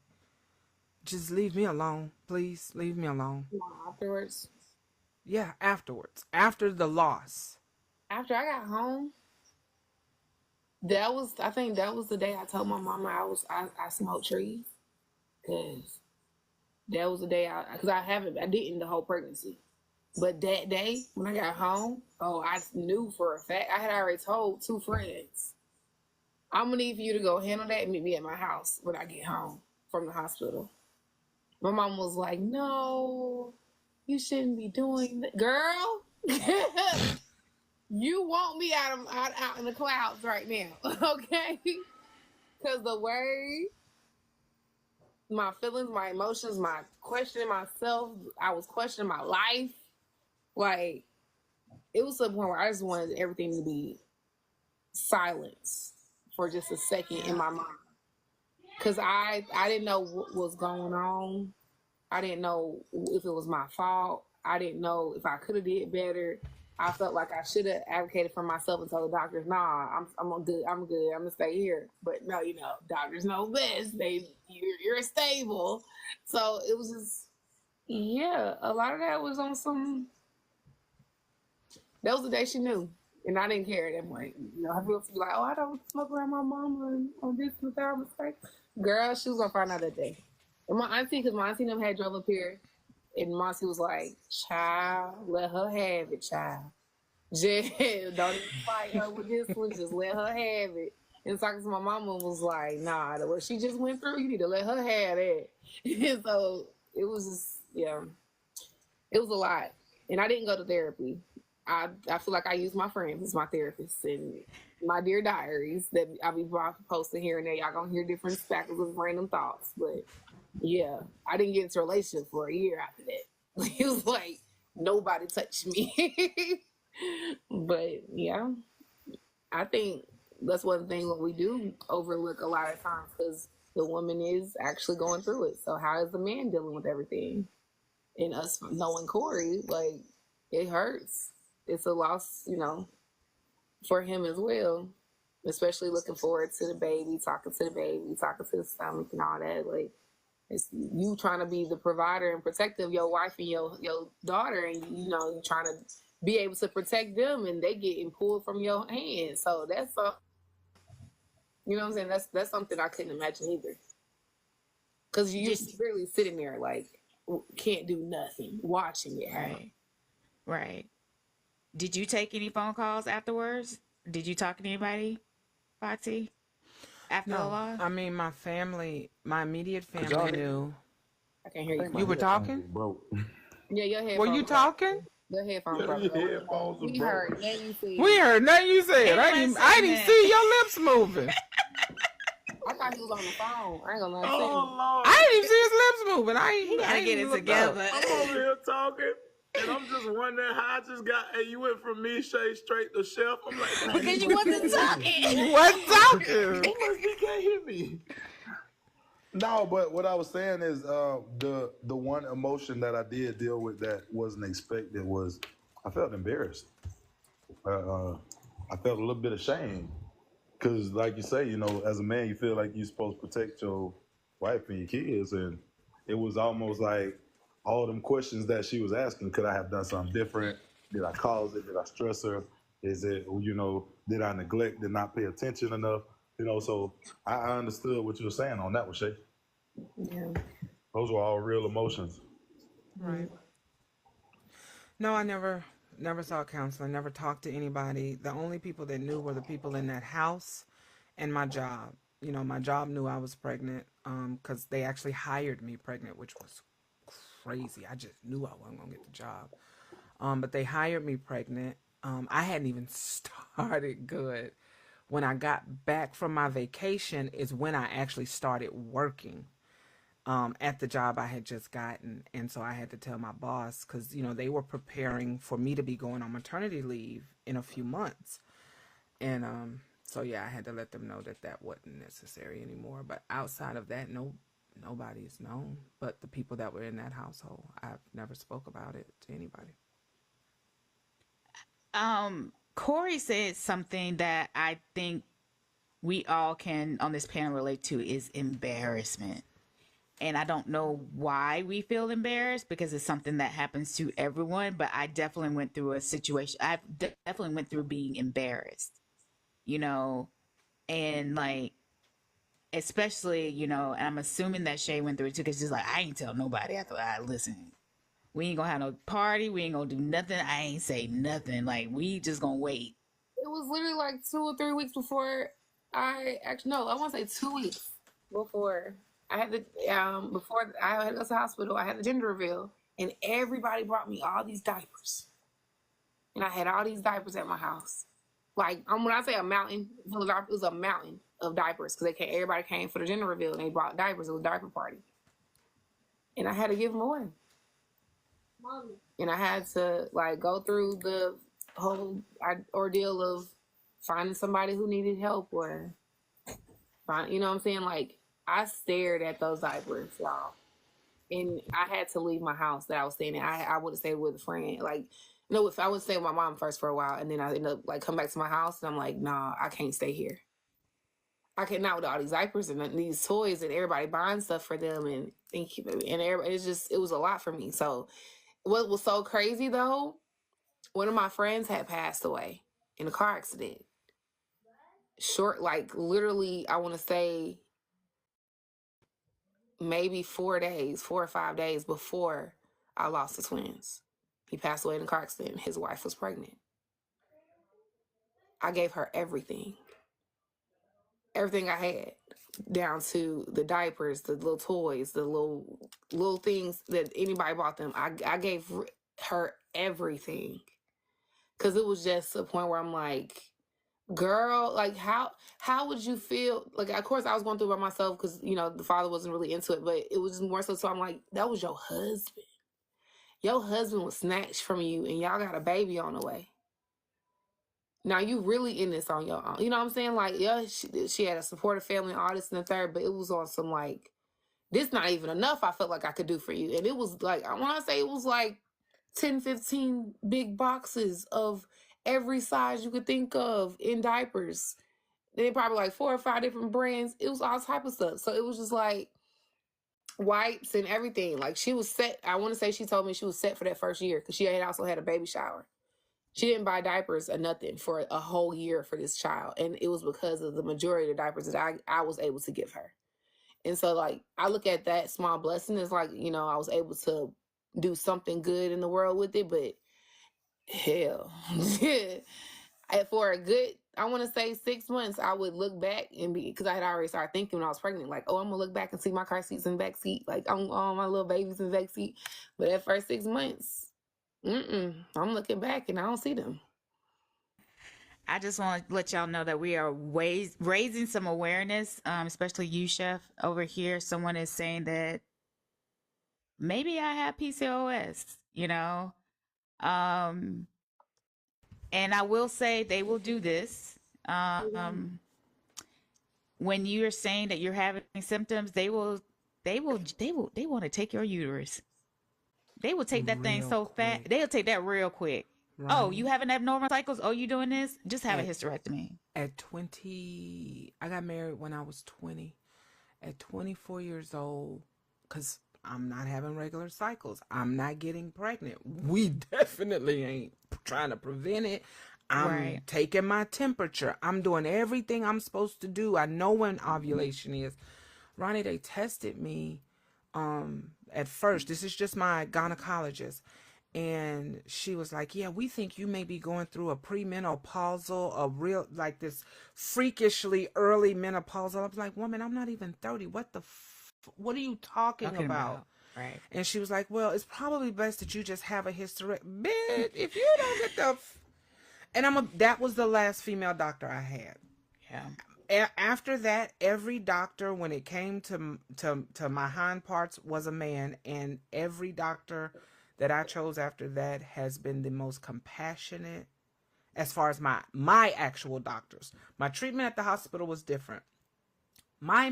Just leave me alone. Please, leave me alone. Afterwards? Yeah, afterwards. After the loss. After I got home, I think that was the day I told my mama I smoked trees. Because that was the day I didn't the whole pregnancy. But that day, when I got home, I knew for a fact, I had already told 2 friends, I'm going to need for you to go handle that and meet me at my house when I get home from the hospital. My mom was like, no, you shouldn't be doing that. Girl, you want me out in the clouds right now, okay? Because the way my feelings, my emotions, my questioning myself, I was questioning my life. Like, it was to the point where I just wanted everything to be silenced for just a second in my mind. Because I didn't know what was going on. I didn't know if it was my fault. I didn't know if I could have did better. I felt like I should have advocated for myself and told the doctors, nah, I'm good. I'm going to stay here. But no, doctors know best. You're stable. So it was just, yeah, a lot of that was on some, that was the day she knew. And I didn't care at that point. I feel like, I don't smoke around my mama and this and that mistake. Girl, she was going to find out that day. And my auntie them had drove up here, and my auntie was like, child, let her have it, child. Just don't even fight her with this one, just let her have it. And talking to my mama was like, nah, what she just went through, you need to let her have it. And so it was just, yeah, it was a lot. And I didn't go to therapy. I feel like I use my friends as my therapists and my dear diaries that I'll be posting here and there. Y'all gonna hear different spackles of random thoughts. But yeah, I didn't get into a relationship for a year after that. It was like, nobody touched me. But yeah, I think that's one thing what we do overlook a lot of times, because the woman is actually going through it. So how is the man dealing with everything? And us knowing Kori, like, it hurts. It's a loss, for him as well. Especially looking forward to the baby, talking to the stomach and all that. Like, it's you trying to be the provider and protector of your wife and your daughter, and you're trying to be able to protect them, and they getting pulled from your hands. So that's what I'm saying? That's something I couldn't imagine either. Because you're really sitting there like, can't do nothing, watching it happen. Right. Did you take any phone calls afterwards? Did you talk to anybody, Foxxy, after the loss? I mean, my family, my immediate family knew. I can't hear you. You were talking? Yeah, your headphones. Were you talking? Your headphones broke. We heard nothing you said. We heard nothing you said. I didn't see your lips moving. I thought he was on the phone. I ain't gonna lie. Lord. I didn't even see his lips moving. He gotta get it together. I'm over here talking, and I'm just wondering how I just got. Hey, you went from me, Shai, straight to Chef. I'm like, because you wasn't talking. You wasn't talking. He can't hear me. No, but what I was saying is the one emotion that I did deal with that wasn't expected was I felt embarrassed. I felt a little bit ashamed because, like you say, as a man, you feel like you're supposed to protect your wife and your kids, and it was almost like all them questions that she was asking. Could I have done something different? Did I cause it? Did I stress her? Is it, did I neglect? Did not pay attention enough? So I understood what you were saying on that one, Shay. Yeah. Those were all real emotions. Right. No, I never saw a counselor, never talked to anybody. The only people that knew were the people in that house and my job. My job knew I was pregnant because they actually hired me pregnant, which was crazy. I just knew I wasn't going to get the job. But they hired me pregnant. I hadn't even started good. When I got back from my vacation is when I actually started working at the job I had just gotten. And so I had to tell my boss because, they were preparing for me to be going on maternity leave in a few months. And so, yeah, I had to let them know that wasn't necessary anymore. But outside of that, nobody's known. But the people that were in that household, I've never spoke about it to anybody. Kori said something that I think we all can on this panel relate to is embarrassment. And I don't know why we feel embarrassed because it's something that happens to everyone, but I definitely went through a situation. I definitely went through being embarrassed, and like, especially, and I'm assuming that Shay went through it too because she's like, I ain't tell nobody. I thought, listen, we ain't gonna have no party. We ain't gonna do nothing. I ain't say nothing. Like, we just gonna wait. It was literally like 2 or 3 weeks before I want to say 2 weeks before I had before I had to go to the hospital. I had the gender reveal, and everybody brought me all these diapers, and I had all these diapers at my house. Like, when I say a mountain, it was a mountain of diapers because everybody came for the gender reveal and they brought diapers. It was a diaper party, and I had to give them away. And I had to go through the whole ordeal of finding somebody who needed help or you know what I'm saying? Like, I stared at those diapers, y'all. And I had to leave my house that I was staying in. I would have stayed with a friend. If I would stay with my mom first for a while, and then I ended up come back to my house, and I'm like, nah, I can't stay here. I can't, not with all these diapers and these toys and everybody buying stuff for them and everybody, it was a lot for me. So what was so crazy though, one of my friends had passed away in a car accident. Literally, I want to say maybe 4 or 5 days before I lost the twins. He passed away in a car accident. His wife was pregnant. I gave her everything I had, down to the diapers, the little toys, the little things that anybody bought them. I gave her everything because it was just a point where I'm like, girl, how would you feel? Of course I was going through it by myself because the father wasn't really into it, but it was just more so I'm like, that was your husband. Your husband was snatched from you and y'all got a baby on the way. Now you really in this on your own. You know what I'm saying? Yeah, she had a supportive family, all this and the third, but it was on some this not even enough I felt like I could do for you. And it was when I say it was 10, 15 big boxes of every size you could think of in diapers. They probably 4 or 5 different brands. It was all type of stuff. So it was just wipes and everything. She was set. I want to say she told me she was set for that first year because she had also had a baby shower. She didn't buy diapers or nothing for a whole year for this child. And it was because of the majority of the diapers that I was able to give her. And so I look at that small blessing as I was able to do something good in the world with it. But hell, for a good, I want to say 6 months, I would look back and because I had already started thinking when I was pregnant, I'm going to look back and see my car seats in the back seat. I'm all my little babies in the back seat. But that first 6 months, I'm looking back and I don't see them. I just want to let y'all know that we are raising some awareness, especially you, Chef, over here. Someone is saying that maybe I have PCOS, and I will say they will do this. When you're saying that you're having symptoms, they want to take your uterus. They will take that thing so fast. They'll take that real quick. Right. Oh, you having abnormal cycles? Oh, you doing this? Just have a hysterectomy. At 20, I got married when I was 20. At 24 years old, because I'm not having regular cycles, I'm not getting pregnant. We definitely ain't trying to prevent it. I'm Right. taking my temperature. I'm doing everything I'm supposed to do. I know when ovulation is. Ronnie, they tested me at first. This is just my gynecologist. And she was like, yeah, we think you may be going through a premenopausal, a real, like this freakishly early menopausal. I was like, woman, I'm not even 30. What are you talking about? Right. And she was like, well, it's probably best that you just have a hysterectomy. Bitch, if you don't get and that was the last female doctor I had. Yeah. After that, every doctor, when it came to my hind parts, was a man, and every doctor that I chose after that has been the most compassionate. As far as my actual doctors, my treatment at the hospital was different. My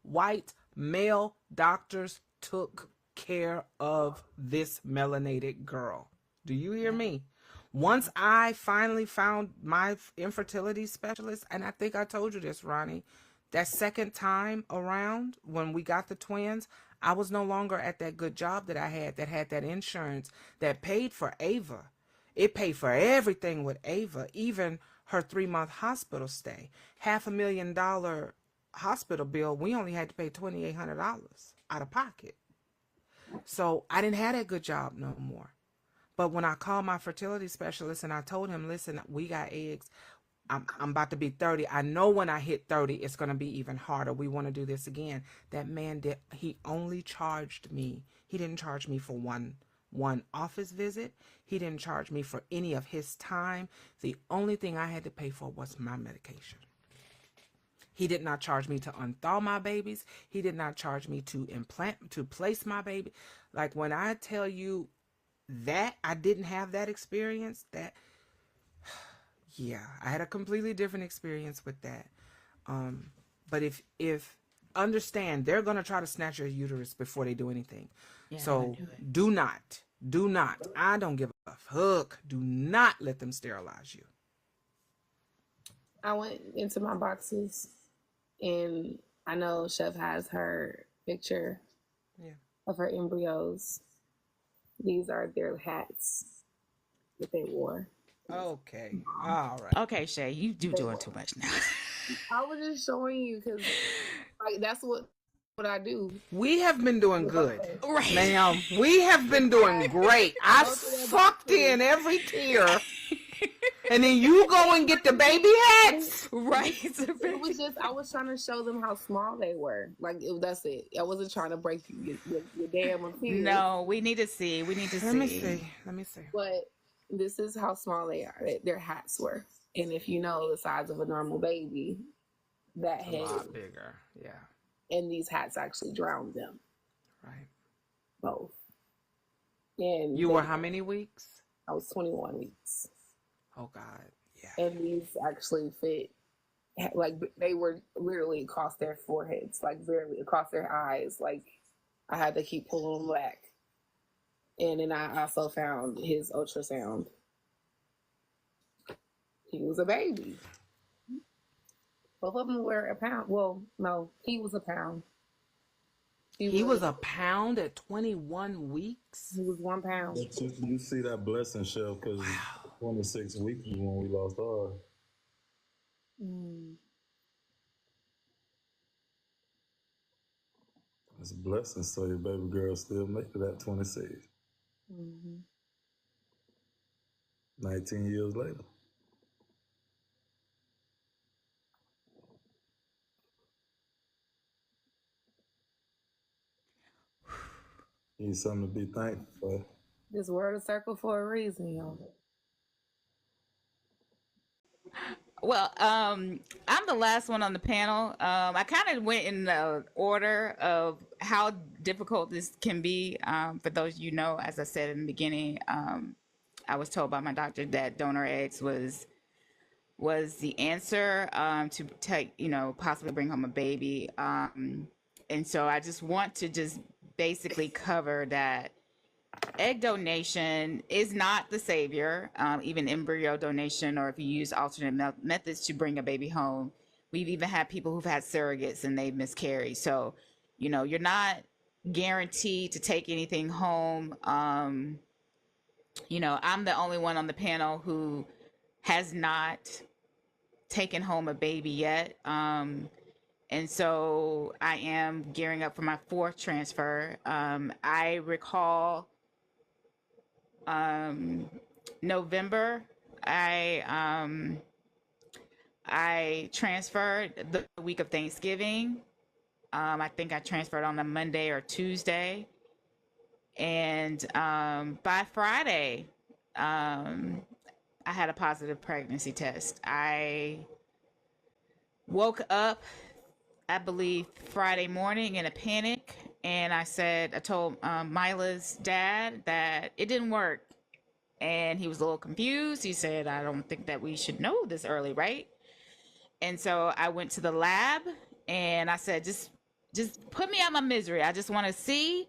white male doctors took care of this melanated girl. Do you hear me? Once I finally found my infertility specialist, and I think I told you this, Ronnie, that second time around when we got the twins, I was no longer at that good job that I had that insurance that paid for Ava. It paid for everything with Ava, even her 3-month hospital stay. $500,000 hospital bill, we only had to pay $2,800 out of pocket. So I didn't have that good job no more. But when I called my fertility specialist and I told him, listen, we got eggs. I'm about to be 30. I know when I hit 30, it's going to be even harder. We want to do this again. That man he only charged me. He didn't charge me for one office visit. He didn't charge me for any of his time. The only thing I had to pay for was my medication. He did not charge me to unthaw my babies. He did not charge me to place my baby. Like when I tell you that I didn't have that experience, yeah, I had a completely different experience with that. But if understand, they're going to try to snatch your uterus before they do anything. Yeah, So do not, I don't give a fuck. Do not let them sterilize you. I went into my boxes, and I know Chef has her picture of her embryos. These are their hats that they wore. Okay. All right. Okay, Shay, you doing too much now. I was just showing you because like that's what I do. We have been doing good. Right. Ma'am, we have been doing great. I sucked in every tear. And then you go and get the baby hats. Right. It was just, I was trying to show them how small they were. Like, that's it. I wasn't trying to break your damn appearance. No, we need to see. Let me see. But this is how small they are. Their hats were. And if you know the size of a normal baby, that head a lot bigger. Yeah. And these hats actually drowned them. Right. Both. And you were how many weeks? I was 21 weeks. Oh God, yeah. And these actually fit, like they were literally across their foreheads, like barely across their eyes. Like I had to keep pulling them back. And then I also found his ultrasound. He was a baby. Both of them were a pound. Well, no, he was a pound. He was a pound at 21 weeks? He was 1 pound. You see that blessing, Chef, because 26 weeks is when we lost ours. It's a blessing, so your baby girl still make it at 26. 19 years later. Need something to be thankful for. This world is circle for a reason, y'all. Well, I'm the last one on the panel. I kind of went in the order of how difficult this can be. For those you know, as I said in the beginning, I was told by my doctor that donor eggs was the answer to take, possibly bring home a baby. And so I just want to just basically cover that egg donation is not the savior. Even embryo donation, or if you use alternate methods to bring a baby home, We've even had people who've had surrogates and they've miscarried. So, you're not guaranteed to take anything home. I'm the only one on the panel who has not taken home a baby yet. And so I am gearing up for my fourth transfer. I recall November, I transferred the week of Thanksgiving. I think I transferred on a Monday or Tuesday. And by Friday, I had a positive pregnancy test. I woke up, I believe, Friday morning in a panic. And I told Mila's dad that it didn't work. And he was a little confused. He said, I don't think that we should know this early, right? And so I went to the lab and I said, just put me out my misery. I just want to see.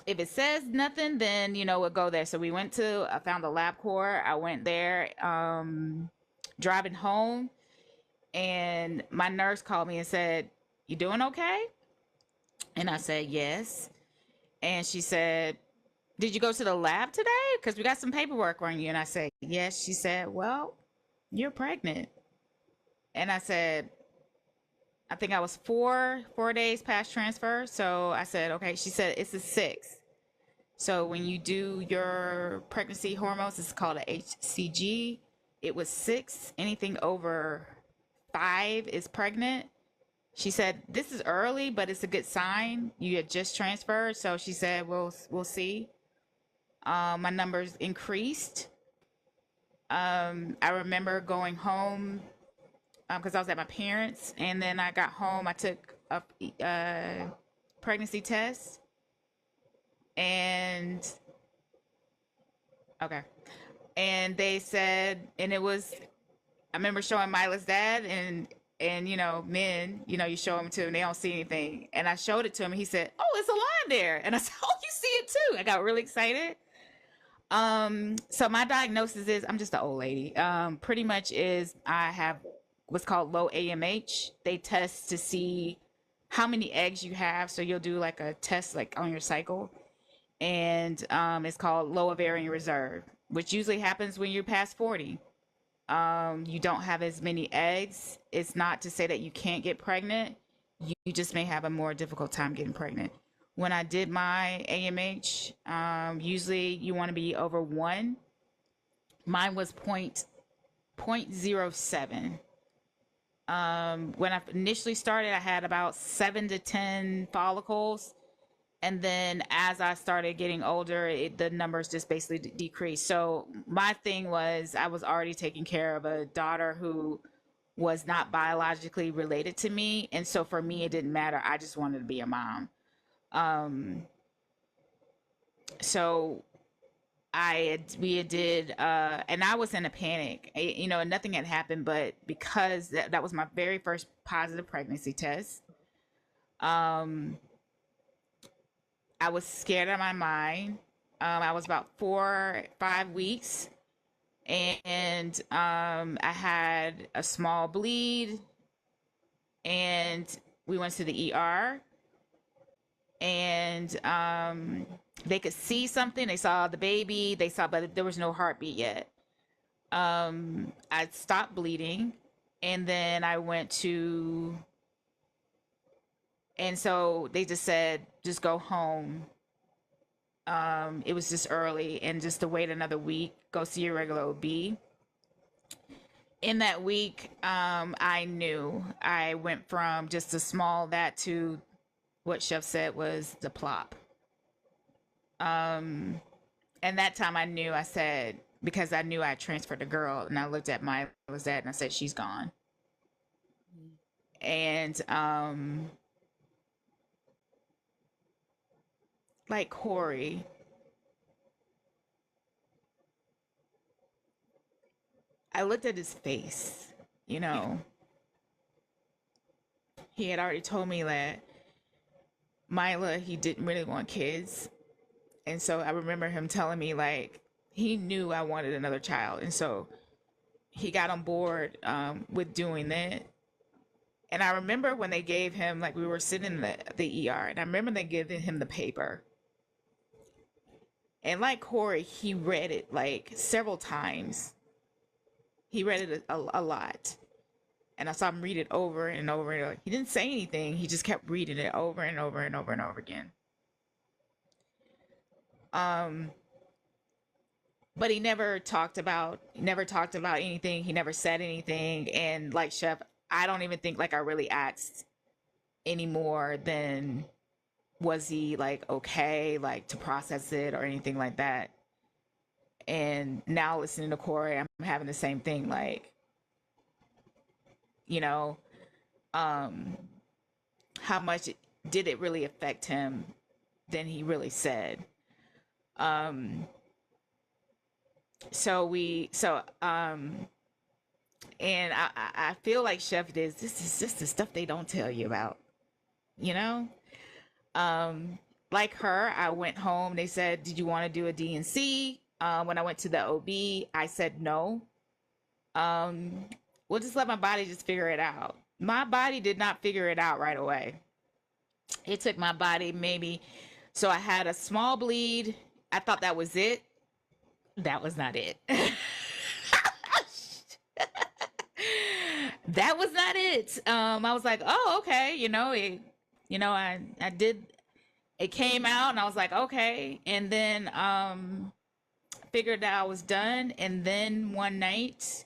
If it says nothing, then, we'll go there. So I found the LabCorp. I went there, driving home, and my nurse called me and said, "You doing okay?" And I said, "Yes." And she said, "Did you go to the lab today? Because we got some paperwork on you." And I said, "Yes." She said, "Well, you're pregnant." And I said, I think I was four days past transfer. So I said, okay. She said, it's a 6. So when you do your pregnancy hormones, it's called a HCG. It was 6. Anything over 5 is pregnant. She said, this is early, but it's a good sign. You had just transferred. So she said, we'll see. My numbers increased. I remember going home because I was at my parents', and then I got home. I took a pregnancy test, and they said, and it was, I remember showing Mila's dad, and men, you show them to them, they don't see anything, and I showed it to him, and he said, oh, it's a line there, and I said, oh, you see it too. I got really excited. So my diagnosis is, I'm just an old lady. Pretty much is, I have what's called low AMH. They test to see how many eggs you have. So you'll do like a test like on your cycle, and it's called low ovarian reserve, which usually happens when you're past 40. You don't have as many eggs. It's not to say that you can't get pregnant. You just may have a more difficult time getting pregnant. When I did my AMH, usually you want to be over 1. Mine was 0.07. When I initially started, I had about 7 to 10 follicles. And then as I started getting older, the numbers just basically decreased. So my thing was, I was already taking care of a daughter who was not biologically related to me. And so for me, it didn't matter. I just wanted to be a mom. So we did, and I was in a panic, and nothing had happened, but because that was my very first positive pregnancy test, I was scared out of my mind. I was about 4-5 weeks, and I had a small bleed, and we went to the ER, and they could see something. They saw the baby. But there was no heartbeat yet. I stopped bleeding, and then I went to, and so they just said, just go home. It was just early, and just to wait another week, go see your regular OB. In that week, I knew I went from just a small that to what Chef said was the plop. And that time I knew, I said, because I knew I transferred the girl, and I looked at Mila's dad and I said, she's gone. And like Kori, I looked at his face, he had already told me that Mila, he didn't really want kids. And so I remember him telling me, like, he knew I wanted another child. And so he got on board with doing that. And I remember when they gave him, like, we were sitting in the ER, and I remember they giving him the paper. And like Kori, he read it like several times. He read it a lot. And I saw him read it over and over and over. He didn't say anything. He just kept reading it over and over and over and over again. But he never talked about anything. He never said anything. And like Chef, I don't even think like I really asked any more than was he like okay, like to process it or anything like that. And now listening to Kori, I'm having the same thing, like, you know, how much did it really affect him than he really said. And I feel like Chef this is just the stuff they don't tell you about, you know. Like her, I went home. They said, "Did you want to do a D&C?" When I went to the OB, I said no. We'll just let my body just figure it out. My body did not figure it out right away. It took my body maybe, so I had a small bleed. I thought that was it. That was not it. That was not it. I was like, oh, okay, I did. It came out, and I was like, okay, and then figured that I was done. And then one night,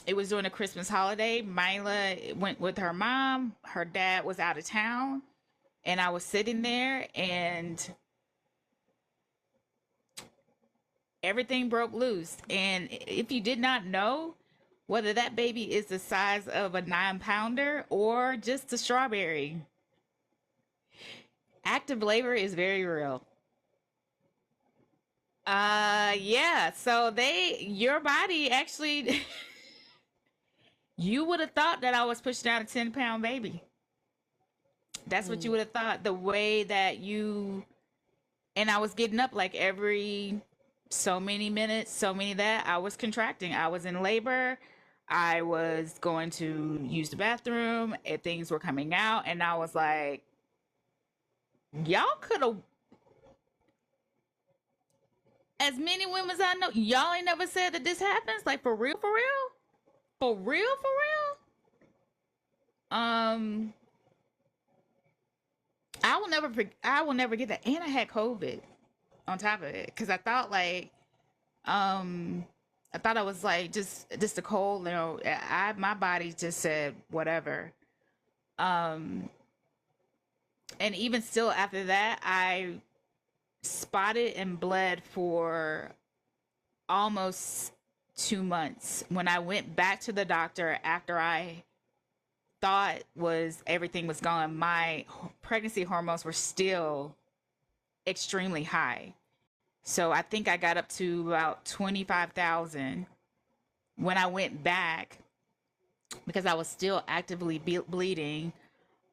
it was during a Christmas holiday. Mila went with her mom. Her dad was out of town, and I was sitting there, and everything broke loose. And if you did not know whether that baby is the size of a 9-pounder or just a strawberry, active labor is very real. Yeah, so your body actually you would have thought that I was pushing out a 10-pound baby. That's what you would have thought, the way that and I was getting up like every so many minutes, so many that I was contracting. I was in labor. I was going to use the bathroom, and things were coming out, and I was like, y'all could have, as many women as I know, y'all ain't never said that this happens, like for real, for real, for real, for real. I will never get that. And I had COVID on top of it, because I thought like, I thought I was like just a cold, my body just said whatever. And even still after that, I spotted and bled for almost 2 months. When I went back to the doctor after I thought everything was gone, my pregnancy hormones were still extremely high. So I think I got up to about 25,000 when I went back, because I was still actively bleeding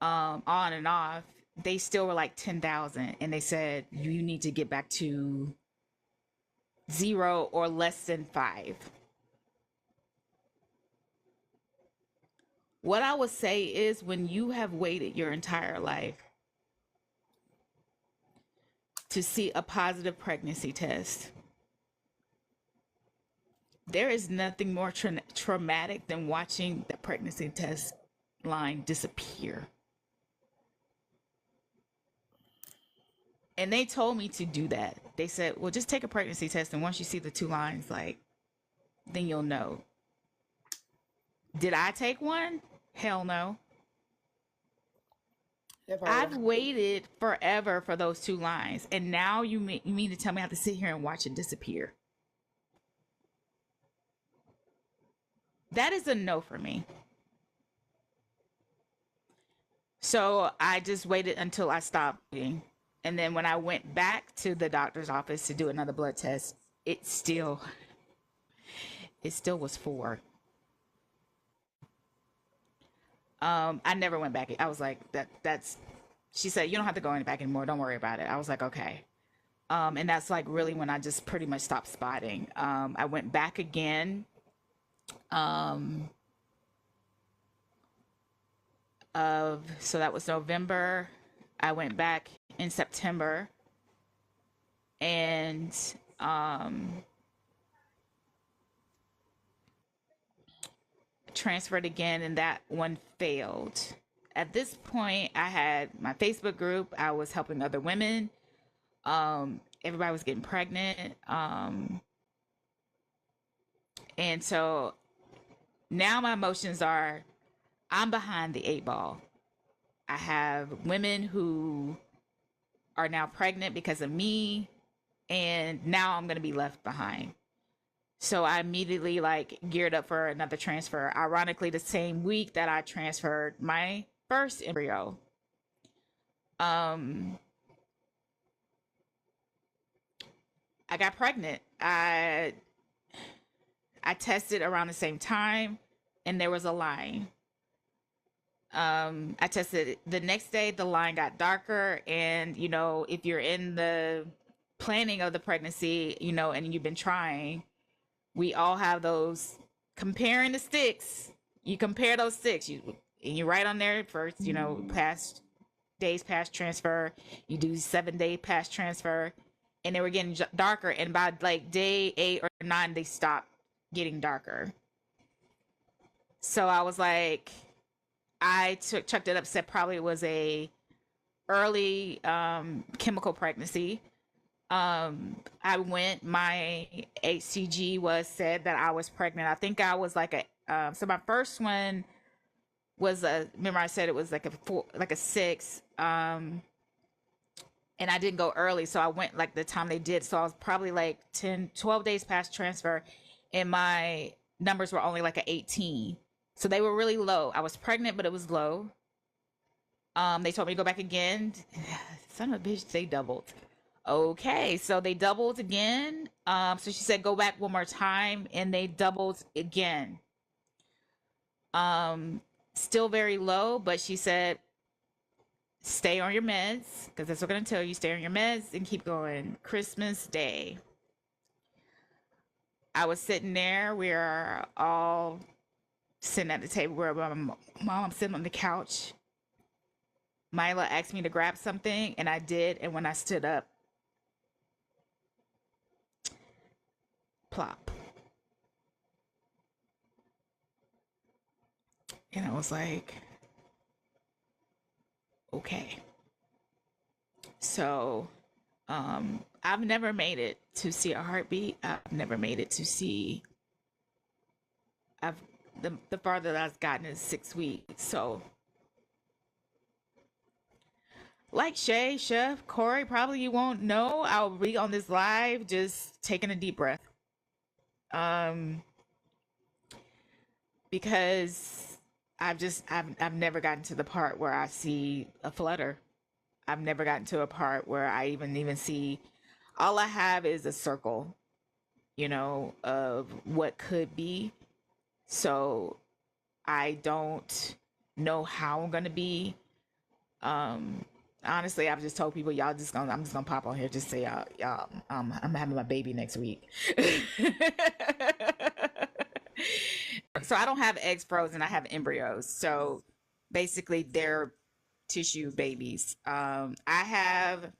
on and off. They still were like 10,000, and they said you need to get back to 0 or less than 5. What I would say is, when you have waited your entire life to see a positive pregnancy test, there is nothing more traumatic than watching the pregnancy test line disappear. And they told me to do that. They said, well, just take a pregnancy test, and once you see the 2 lines, like, then you'll know. Did I take one? Hell no. I've waited forever for those 2 lines, and now you mean to tell me I have to sit here and watch it disappear? That is a no for me. So I just waited until I stopped bleeding. And then when I went back to the doctor's office to do another blood test, it still was 4. I never went back. I was like, that's, she said, you don't have to go back anymore. Don't worry about it. I was like, okay. And that's like really when I just pretty much stopped spotting. I went back again. so that was November. I went back in September and transferred again, and that one failed. At this point, I had my Facebook group. I was helping other women. Everybody was getting pregnant. And so now my emotions are, I'm behind the 8 ball. I have women who are now pregnant because of me, and now I'm going to be left behind. So I immediately like geared up for another transfer. Ironically, the same week that I transferred my first embryo. I got pregnant. I tested around the same time, and there was a line. I tested the next day, the line got darker, and you know, if you're in the planning of the pregnancy, you know, and you've been trying, we all have those comparing the sticks. You compare those sticks, and you write on there first, you know, past days past transfer. You do 7-day past transfer, and they were getting darker, and by like day 8 or 9, they stopped getting darker. So I was like, I chucked it up, said probably it was a early chemical pregnancy. I went, my HCG said that I was pregnant. I think I was like so my first one was remember I said it was like a 6. And I didn't go early, so I went like the time they did. So I was probably like 12 days past transfer, and my numbers were only like an 18. So they were really low. I was pregnant, but it was low. They told me to go back again. Son of a bitch, they doubled. Okay, so they doubled again. So she said, go back one more time, and they doubled again. Still very low, but she said, stay on your meds, because that's what I'm going to tell you. Stay on your meds and keep going. Christmas Day, I was sitting there. We are all sitting at the table where my mom, I'm sitting on the couch. Mila asked me to grab something, and I did. And when I stood up, plop. And I was like, okay. So, I've never made it to see a heartbeat. I've never made it to see, the farther that I've gotten is 6 weeks. So, like Shay, Chef, Kori, probably you won't know. I'll be on this live just taking a deep breath. Because I've never gotten to the part where I see a flutter. I've never gotten to a part where I even see, all I have is a circle, you know, of what could be. So I don't know how I'm gonna be. Honestly, I've just told people, I'm just gonna pop on here, just say y'all, I'm having my baby next week. So I don't have eggs frozen, I have embryos. So basically they're tissue babies. I have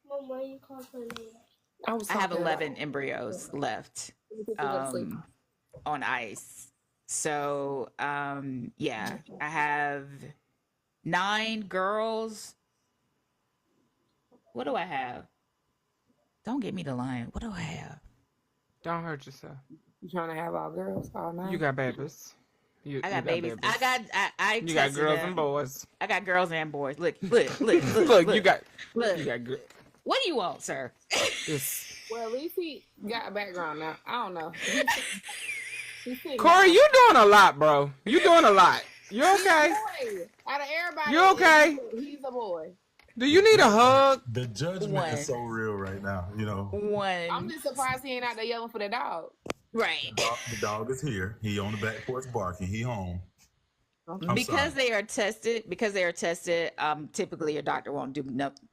Mom, why you call her name? I have 11 embryos left on ice. So yeah, I have 9 girls. What do I have? Don't get me the line. What do I have? Don't hurt yourself. You trying to have all girls, all 9? You got babies. I got babies. I you got girls them. and boys. I got girls and boys. Look. Look, you got good. What do you want, sir? Well, at least he got a background now. I don't know. Kori, you doing a lot, bro. You doing a lot. You okay? Out of everybody, you okay? He's a boy. Do you need a hug? The judgment is so real right now, you know. I'm just surprised he ain't out there yelling for the dog. Right. The dog is here. He on the back porch barking. He home. Because they are tested, typically your doctor won't do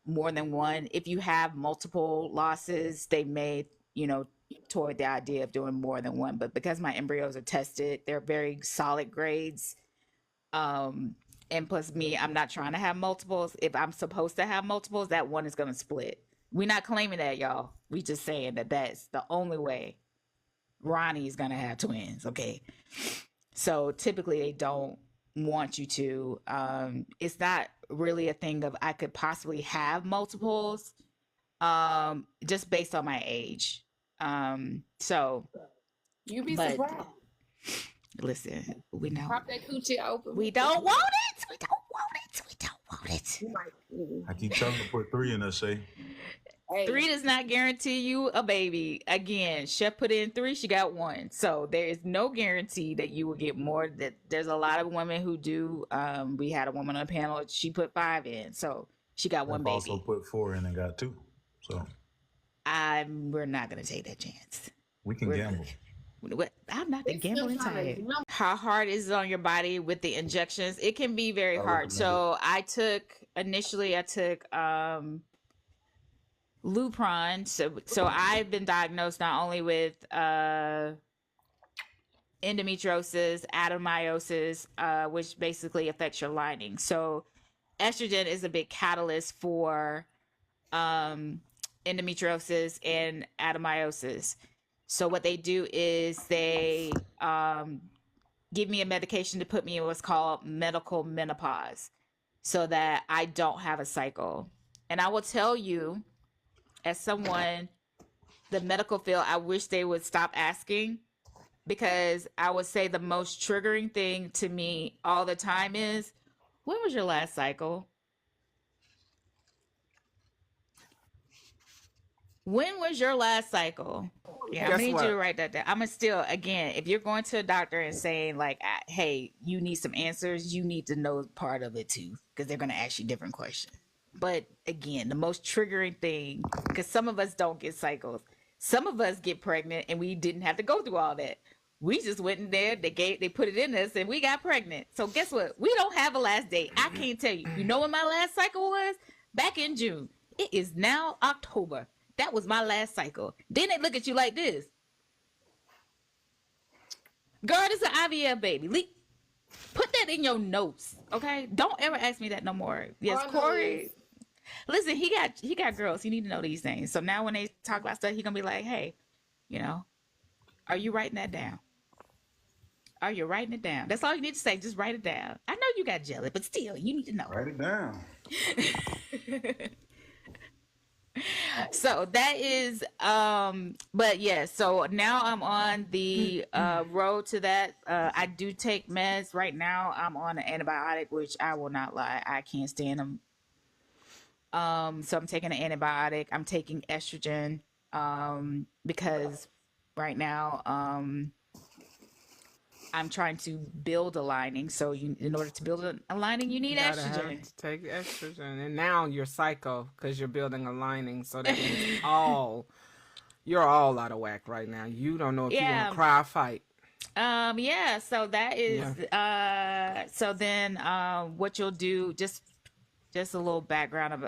more than one. If you have multiple losses, they may, toward the idea of doing more than one, but because my embryos are tested, they're very solid grades. Um, and plus me, I'm not trying to have multiples. If I'm supposed to have multiples, that one is going to split. We're not claiming that, y'all. We just saying that that's the only way Ronnie's going to have twins. Okay. So typically they don't want you to. It's not really a thing of I could possibly have multiples, just based on my age. So, You be but surprised. listen, we know Pop that coochie open. we don't want it. We don't want it. We don't want it. You might. I keep telling her to put 3 in there, Shay. Hey, 3 does not guarantee you a baby. Again, Chef put in 3, she got 1. So there is no guarantee that you will get more. That there's a lot of women who do. We had a woman on the panel, she put 5 in, so she got 1 I've baby. also put 4 in and got 2. So We're not gonna take that chance. we can gamble. I'm not the It's gambling still type. time. How hard is it on your body with the injections? It can be very hard. So I took Lupron. So I've been diagnosed not only with endometriosis, adenomyosis, which basically affects your lining. So estrogen is a big catalyst for endometriosis and adenomyosis. So what they do is they give me a medication to put me in what's called medical menopause so that I don't have a cycle. And I will tell you, as someone, the medical field, I wish they would stop asking, because I would say the most triggering thing to me all the time is, when was your last cycle? When was your last cycle? Yeah, I'm Guess gonna need what? you to write that down. I'm gonna still, again, if you're going to a doctor and saying like, hey, you need some answers, you need to know part of it too, because they're gonna ask you different questions. But again, the most triggering thing, because some of us don't get cycles, some of us get pregnant and we didn't have to go through all that. We just went in there, they put it in us, and we got pregnant. So guess what? We don't have a last date. I can't tell you. You know when my last cycle was? Back in June. It is now October. That was my last cycle. Then they look at you like this. Girl, this is an IVF baby. Put that in your notes, okay? Don't ever ask me that no more. Yes, Kori. Listen, he got girls. He need to know these things. So now when they talk about stuff, he gonna be like, hey, are you writing that down? Are you writing it down? That's all you need to say. Just write it down. I know you got jelly, but still, you need to know. Write it down. So that is, but yeah, so now I'm on the road to that. I do take meds. Right now I'm on an antibiotic, which I will not lie, I can't stand them. So I'm taking an antibiotic. I'm taking estrogen, because right now, I'm trying to build a lining. So in order to build a lining, you need estrogen. Take estrogen, and now you're psycho because you're building a lining. So that means you're all out of whack right now. You don't know if you want to cry or fight. Yeah. So that is. So then, what you'll do, just a little background of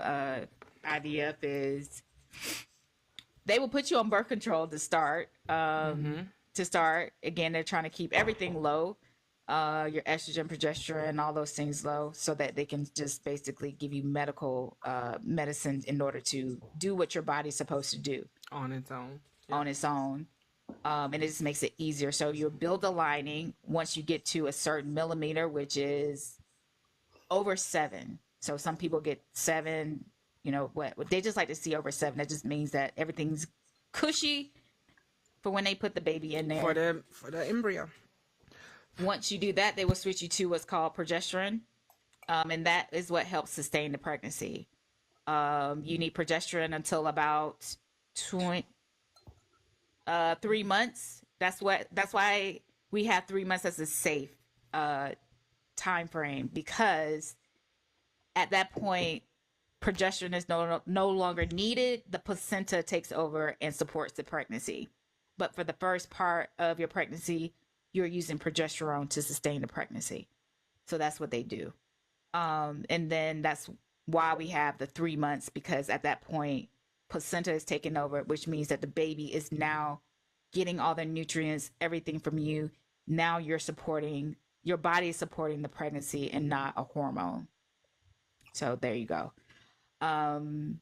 IVF is, they will put you on birth control to start. Again, they're trying to keep everything low, your estrogen, progesterone, all those things low, so that they can just basically give you medical medicine in order to do what your body's supposed to do On its own. And it just makes it easier. So you'll build a lining once you get to a certain millimeter, which is over 7. So some people get 7, what they just like to see over 7. That just means that everything's cushy for when they put the baby in there. For the embryo. Once you do that, they will switch you to what's called progesterone. And that is what helps sustain the pregnancy. You need progesterone until about 3 months. That's why we have 3 months as a safe time frame, because at that point, progesterone is no longer needed. The placenta takes over and supports the pregnancy. But for the first part of your pregnancy, you're using progesterone to sustain the pregnancy. So that's what they do. And then that's why we have the 3 months, because at that point, placenta is taking over, which means that the baby is now getting all the nutrients, everything from you. Now your body is supporting the pregnancy and not a hormone. So there you go. And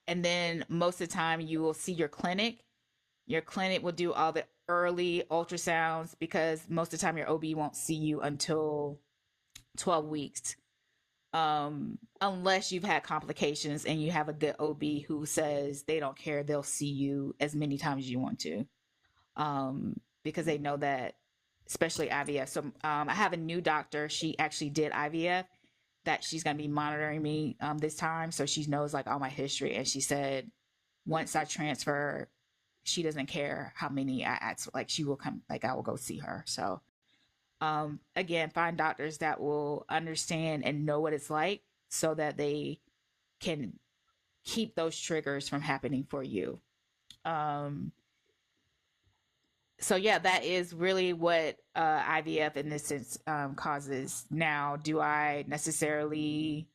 then most of the time you will see your clinic. Your clinic will do all the early ultrasounds, because most of the time your OB won't see you until 12 weeks. Unless you've had complications and you have a good OB who says they don't care, they'll see you as many times as you want to. Because they know that, especially IVF. So I have a new doctor. She actually did IVF, that she's going to be monitoring me this time. So she knows like all my history. And she said, once I transfer, she doesn't care how many I ask, like she will come, like I will go see her. So again, find doctors that will understand and know what it's like, so that they can keep those triggers from happening for you. So yeah, that is really what IVF in this sense causes. Now, do I necessarily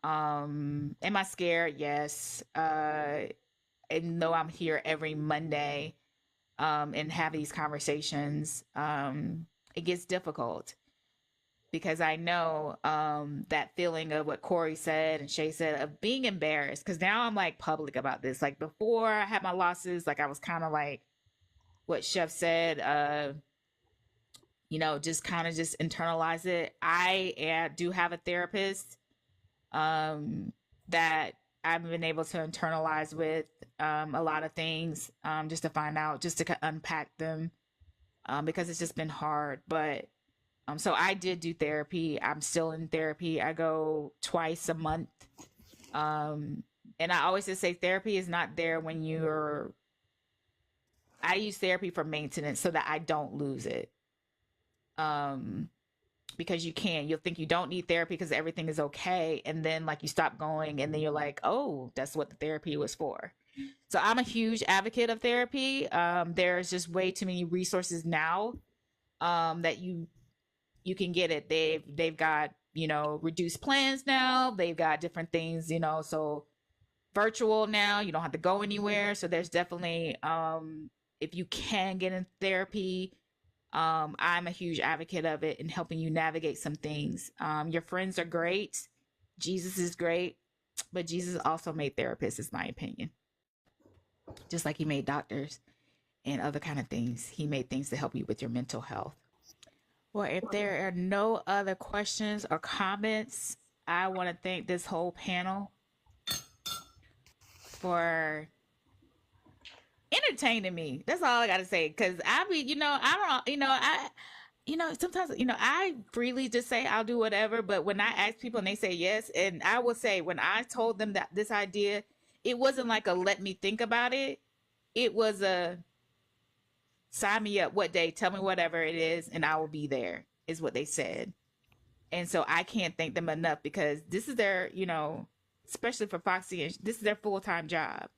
am I scared? Yes. And though I'm here every Monday and have these conversations, it gets difficult, because I know that feeling of what Kori said and Shai said, of being embarrassed, because now I'm like public about this. Like before I had my losses, like I was kind of like what Chef said, just kind of just internalize it. I do have a therapist that I've been able to internalize with a lot of things, just to find out, just to unpack them, because it's just been hard. But so I did do therapy. I'm still in therapy. I go twice a month. And I always just say therapy is not there when I use therapy for maintenance, so that I don't lose it. Because you'll think you don't need therapy because everything is okay. And then like you stop going, and then you're like, oh, that's what the therapy was for. So I'm a huge advocate of therapy. There's just way too many resources now that you can get it. They've got, reduced plans now. They've got different things, so virtual now, you don't have to go anywhere. So there's definitely, if you can get in therapy, I'm a huge advocate of it, and helping you navigate some things. Your friends are great. Jesus is great, but Jesus also made therapists, is my opinion. Just like he made doctors and other kind of things. He made things to help you with your mental health. Well, if there are no other questions or comments, I want to thank this whole panel for entertaining me. That's all I got to say. Because sometimes, I freely just say I'll do whatever. But when I ask people and they say yes, and I will say, when I told them that this idea, it wasn't like a let me think about it. It was a sign me up. What day? Tell me whatever it is, and I will be there, is what they said. And so I can't thank them enough, because this is their, especially for Foxxy, this is their full-time job.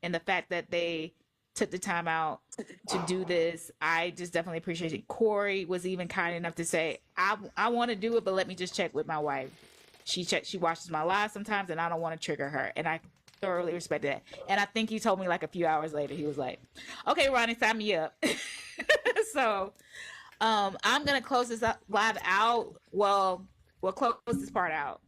And the fact that they took the time out to do this, I just definitely appreciate it. Kori was even kind enough to say, I want to do it, but let me just check with my wife. She watches my live sometimes, and I don't want to trigger her. And I thoroughly respect that. And I think he told me like a few hours later, he was like, okay, Ronnie, sign me up. So I'm going to close this live out. Well, we'll close this part out.